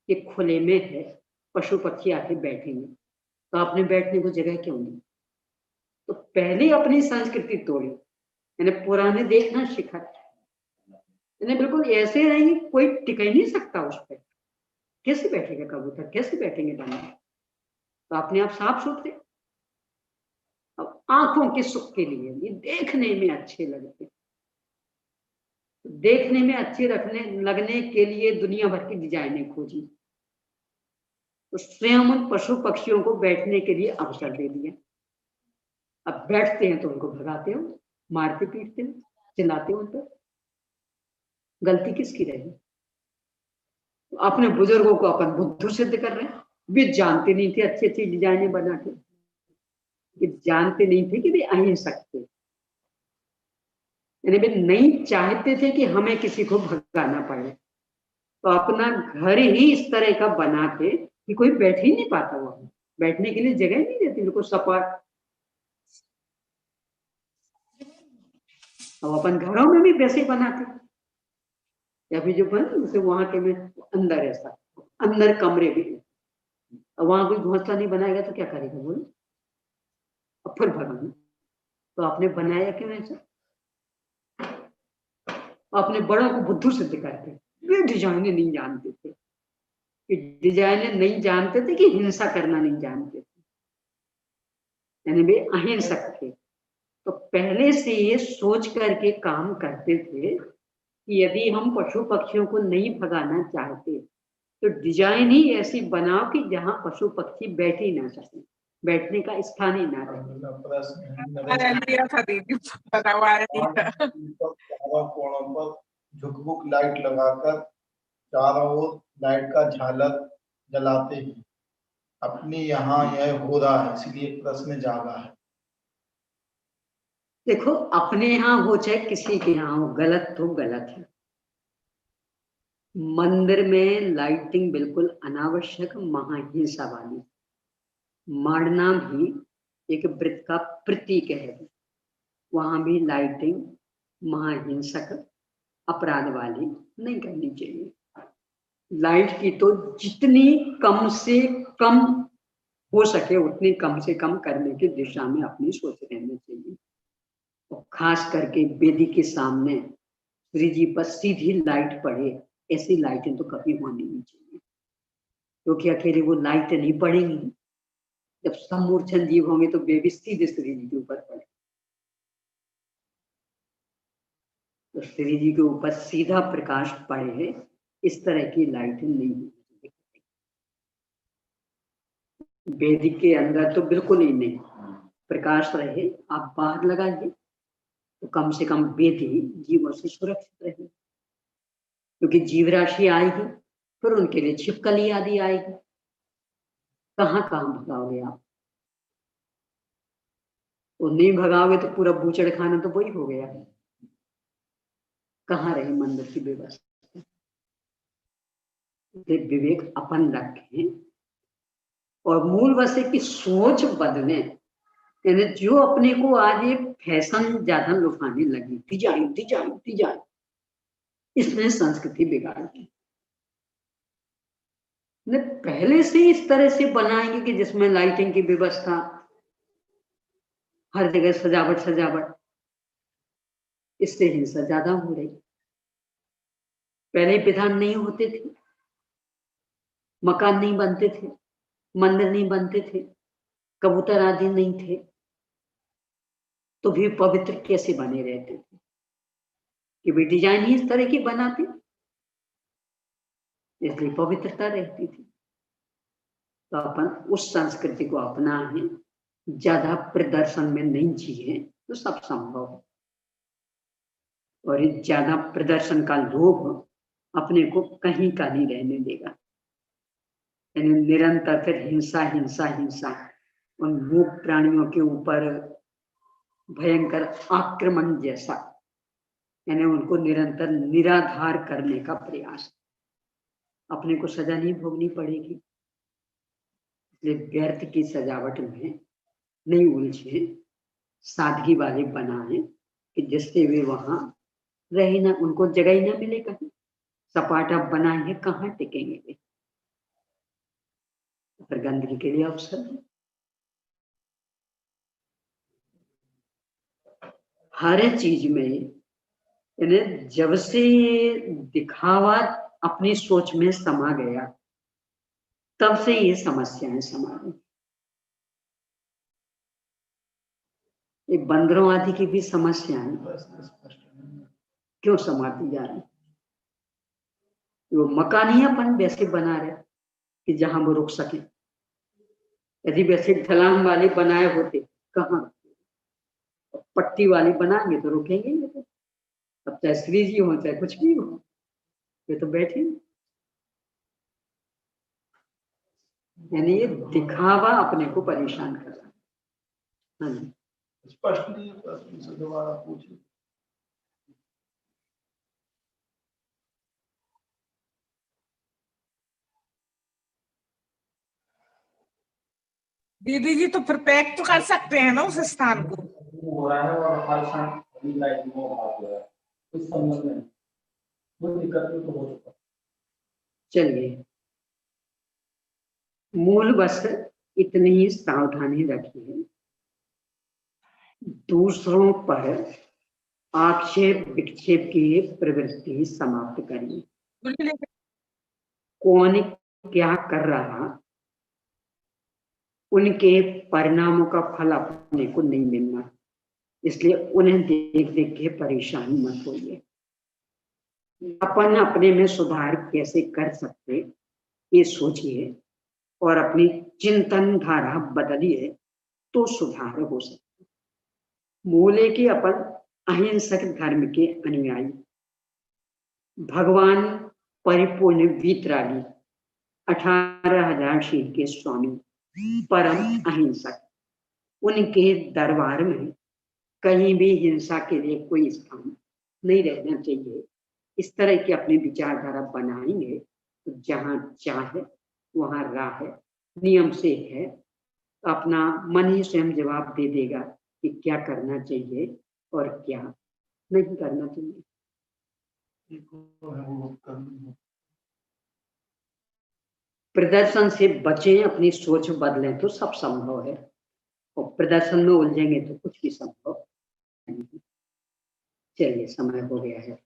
कि खुले में है, पशु पक्षी आके बैठेंगे, तो आपने बैठने को जगह क्यों दी? तो पहले अपनी संस्कृति तोड़ी, यानी पुराने देखना शिखर, यानी बिल्कुल ऐसे रहेंगे, कोई टिक ही नहीं सकता उस पर। कैसे बैठेगा कबूतर, कैसे बैठेंगे दाना? तो अपने आप साफ सुथरे। अब आंखों के सुख के लिए ये देखने में अच्छे लगते, देखने में अच्छे रखने लगने के लिए दुनिया भर की डिजाइनें खोजी, तो स्वयं उन पशु पक्षियों को बैठने के लिए अवसर दे दिया। अब बैठते हैं तो उनको भगाते हो, मारते पीटते हो, चिल्लाते हो उन पर। गलती किसकी रही? तो अपने बुजुर्गों को अपन बुद्धू सिद्ध कर रहे हैं। वे जानते नहीं थे अच्छी अच्छी डिजाइनें बना के, वे जानते नहीं थे कि वे अहिंसक थे, यानी वे नहीं चाहते थे कि हमें किसी को भगाना पड़े, तो अपना घर ही इस तरह का बनाते कि कोई बैठ ही नहीं पाता, वहां बैठने के लिए जगह नहीं देती, बिल्कुल सपाट। अब अपन घरों में भी वैसे बनाते, या फिर जो बन जैसे वहां के में अंदर ऐसा, अंदर कमरे भी, अब वहां कोई घोंसला नहीं बनाएगा तो क्या करेगा बोलो? अब फिर भगाना, तो आपने बनाया क्यों ऐसा? अपने बड़ों को बुद्धू सिद्ध करते, वे डिजाइने नहीं जानते थे, कि डिजाइने नहीं जानते थे कि हिंसा करना नहीं जानते थे, यानी वे अहिंसक थे। तो पहले से ये सोच करके काम करते थे कि यदि हम पशु पक्षियों को नहीं भगाना चाहते तो डिजाइन ही ऐसी बनाओ कि जहां पशु पक्षी बैठ ही ना सके, बैठने का स्थान ही ना रहे। झुकबुक लाइट लगाकर चारों ओर लाइट का झालर जलाते हैं। अपने यहाँ यह हो रहा है, इसलिए प्रश्न जागा है। देखो, अपने यहाँ हो चाहे किसी के यहाँ हो, गलत तो गलत है। मंदिर में लाइटिंग बिल्कुल अनावश्यक, महाहिंसा वाली, मारना भी एक वृत्त का प्रतीक है, वहां भी लाइटिंग महाहिंसक अपराध वाली नहीं करनी चाहिए। लाइट की तो जितनी कम से कम हो सके उतनी कम से कम करने की दिशा में अपनी सोच रहनी चाहिए। और खास करके वेदी के सामने श्री जी पर सीधी लाइट पड़े, ऐसी लाइटें तो कभी होनी नहीं चाहिए, क्योंकि अकेले वो लाइट नहीं पड़ेंगी, जब समूर्छन जीव होंगे तो वे भी सीधे श्री जी के ऊपर पड़े। तो श्री जी के ऊपर सीधा प्रकाश पड़े, इस तरह की लाइटें नहीं होनी चाहिए। वेदी के अंदर तो बिल्कुल ही नहीं, प्रकाश रहे। आप बाहर लगाइए तो कम से कम वेदी जीवों से सुरक्षित रहे, क्योंकि जीव राशि आएगी फिर उनके लिए छिपकली आदि आएगी, कहाँ कहाँ भगाओगे आप? तो नहीं भगाओगे तो पूरा बूचड़ खाना तो वही हो गया, कहाँ रही मंदिर की व्यवस्था? विवेक अपन रखें और मूल वैसे की सोच बदलें, यानी जो अपने को आज ये फैशन ज्यादा लुभाने लगी, डिजाइन डिजाइन डिजाइन, इसने संस्कृति बिगाड़ दी। ने पहले से इस तरह से बनाएंगे कि जिसमें लाइटिंग की व्यवस्था, हर जगह सजावट सजावट, इससे हिंसा ज्यादा हो रही। पहले विधान नहीं होते थे, मकान नहीं बनते थे, मंदिर नहीं बनते थे, कबूतर आदि नहीं थे, तो भी पवित्र कैसे बने रहते थे कि वे डिजाइन ही इस तरह की बनाते, इसलिए पवित्रता रहती थी। तो अपन उस संस्कृति को अपना है, ज्यादा प्रदर्शन में नहीं जिए तो सब संभव है। और इस ज्यादा प्रदर्शन का लोभ अपने को कहीं का नहीं रहने देगा। यानी निरंतर फिर हिंसा हिंसा हिंसा, उन मूक प्राणियों के ऊपर भयंकर आक्रमण जैसा, यानी उनको निरंतर निराधार करने का प्रयास। अपने को सजा नहीं भोगनी पड़ेगी, इसलिए व्यर्थ की सजावट में नहीं उलझे, सादगी वाले बनाए कि जिससे वे वहां रहे ना, उनको जगह ही ना मिले कहीं। सपाटा बनाए कहाँ टिकेंगे वे, पर गंदगी के लिए अवसर है। हर चीज में यानी जब से दिखावा अपनी सोच में समा गया, तब से ये समस्याएं समा गई। ये बंदरों आदि की भी समस्याएं क्यों समाती जा रही? वो मकान ही अपन वैसे बना रहे कि जहां वो रुक सके। यदि वैसे ढलान वाले बनाए होते, कहाँ पट्टी वाली बनाएंगे तो रुकेंगे नहीं। तो अब चाहे श्री जी हो चाहे कुछ भी हो, ये तो बैठे। यानी ये दिखावा अपने को परेशान कर रहा है। हाँ, स्पष्ट नहीं है, प्रश्न से दोबारा पूछिए। दीदी जी तो फिर पैक तो कर सकते हैं ना उस स्थान को। हो रहा है और हर क्षण अभी लाइट में हाथ हो रहा है, कुछ समझ में कोई दिक्कत नहीं तो हो चुका। चलिए, मूल बस इतनी ही सावधानी रखिए, दूसरों पर आक्षेप विक्षेप की प्रवृत्ति समाप्त करिए। कौन क्या कर रहा, उनके परिणामों का फल अपने को नहीं मिलना, इसलिए उन्हें देख देख के परेशान मत होइए। अपन अपने में सुधार कैसे कर सकते ये सोचिए और अपनी चिंतन धारा बदलिए तो सुधार हो सकता। मूले के अपन अहिंसक धर्म के अनुयायी, भगवान परिपूर्ण वीतरागी 18,000 शील के स्वामी, परम अहिंसक, उनके दरबार में कहीं भी हिंसा के लिए कोई स्थान नहीं रहना चाहिए। इस तरह की अपनी विचारधारा बनाएंगे तो जहां चाहे वहां राह है, नियम से है, तो अपना मन ही स्वयं जवाब दे देगा कि क्या करना चाहिए और क्या नहीं करना चाहिए। प्रदर्शन से बचें, अपनी सोच बदलें तो सब संभव है, और प्रदर्शन में उलझेंगे तो कुछ भी संभव नहीं। चलिए, समय हो गया है।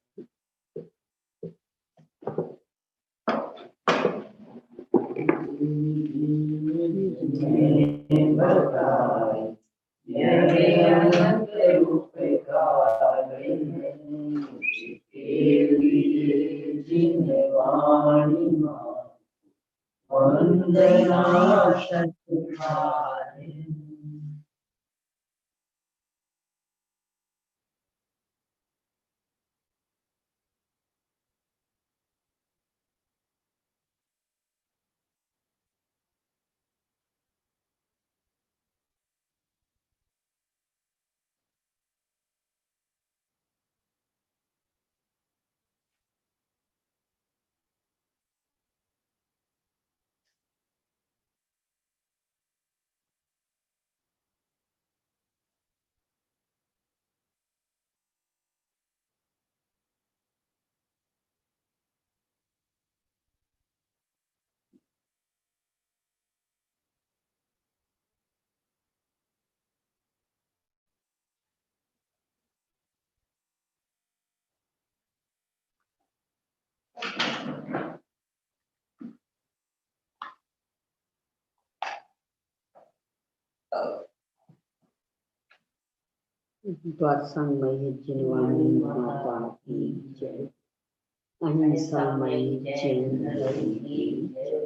द्वादशामयी जिनवानी माता की जय, अहिंसामयी जैन धर्म की जय।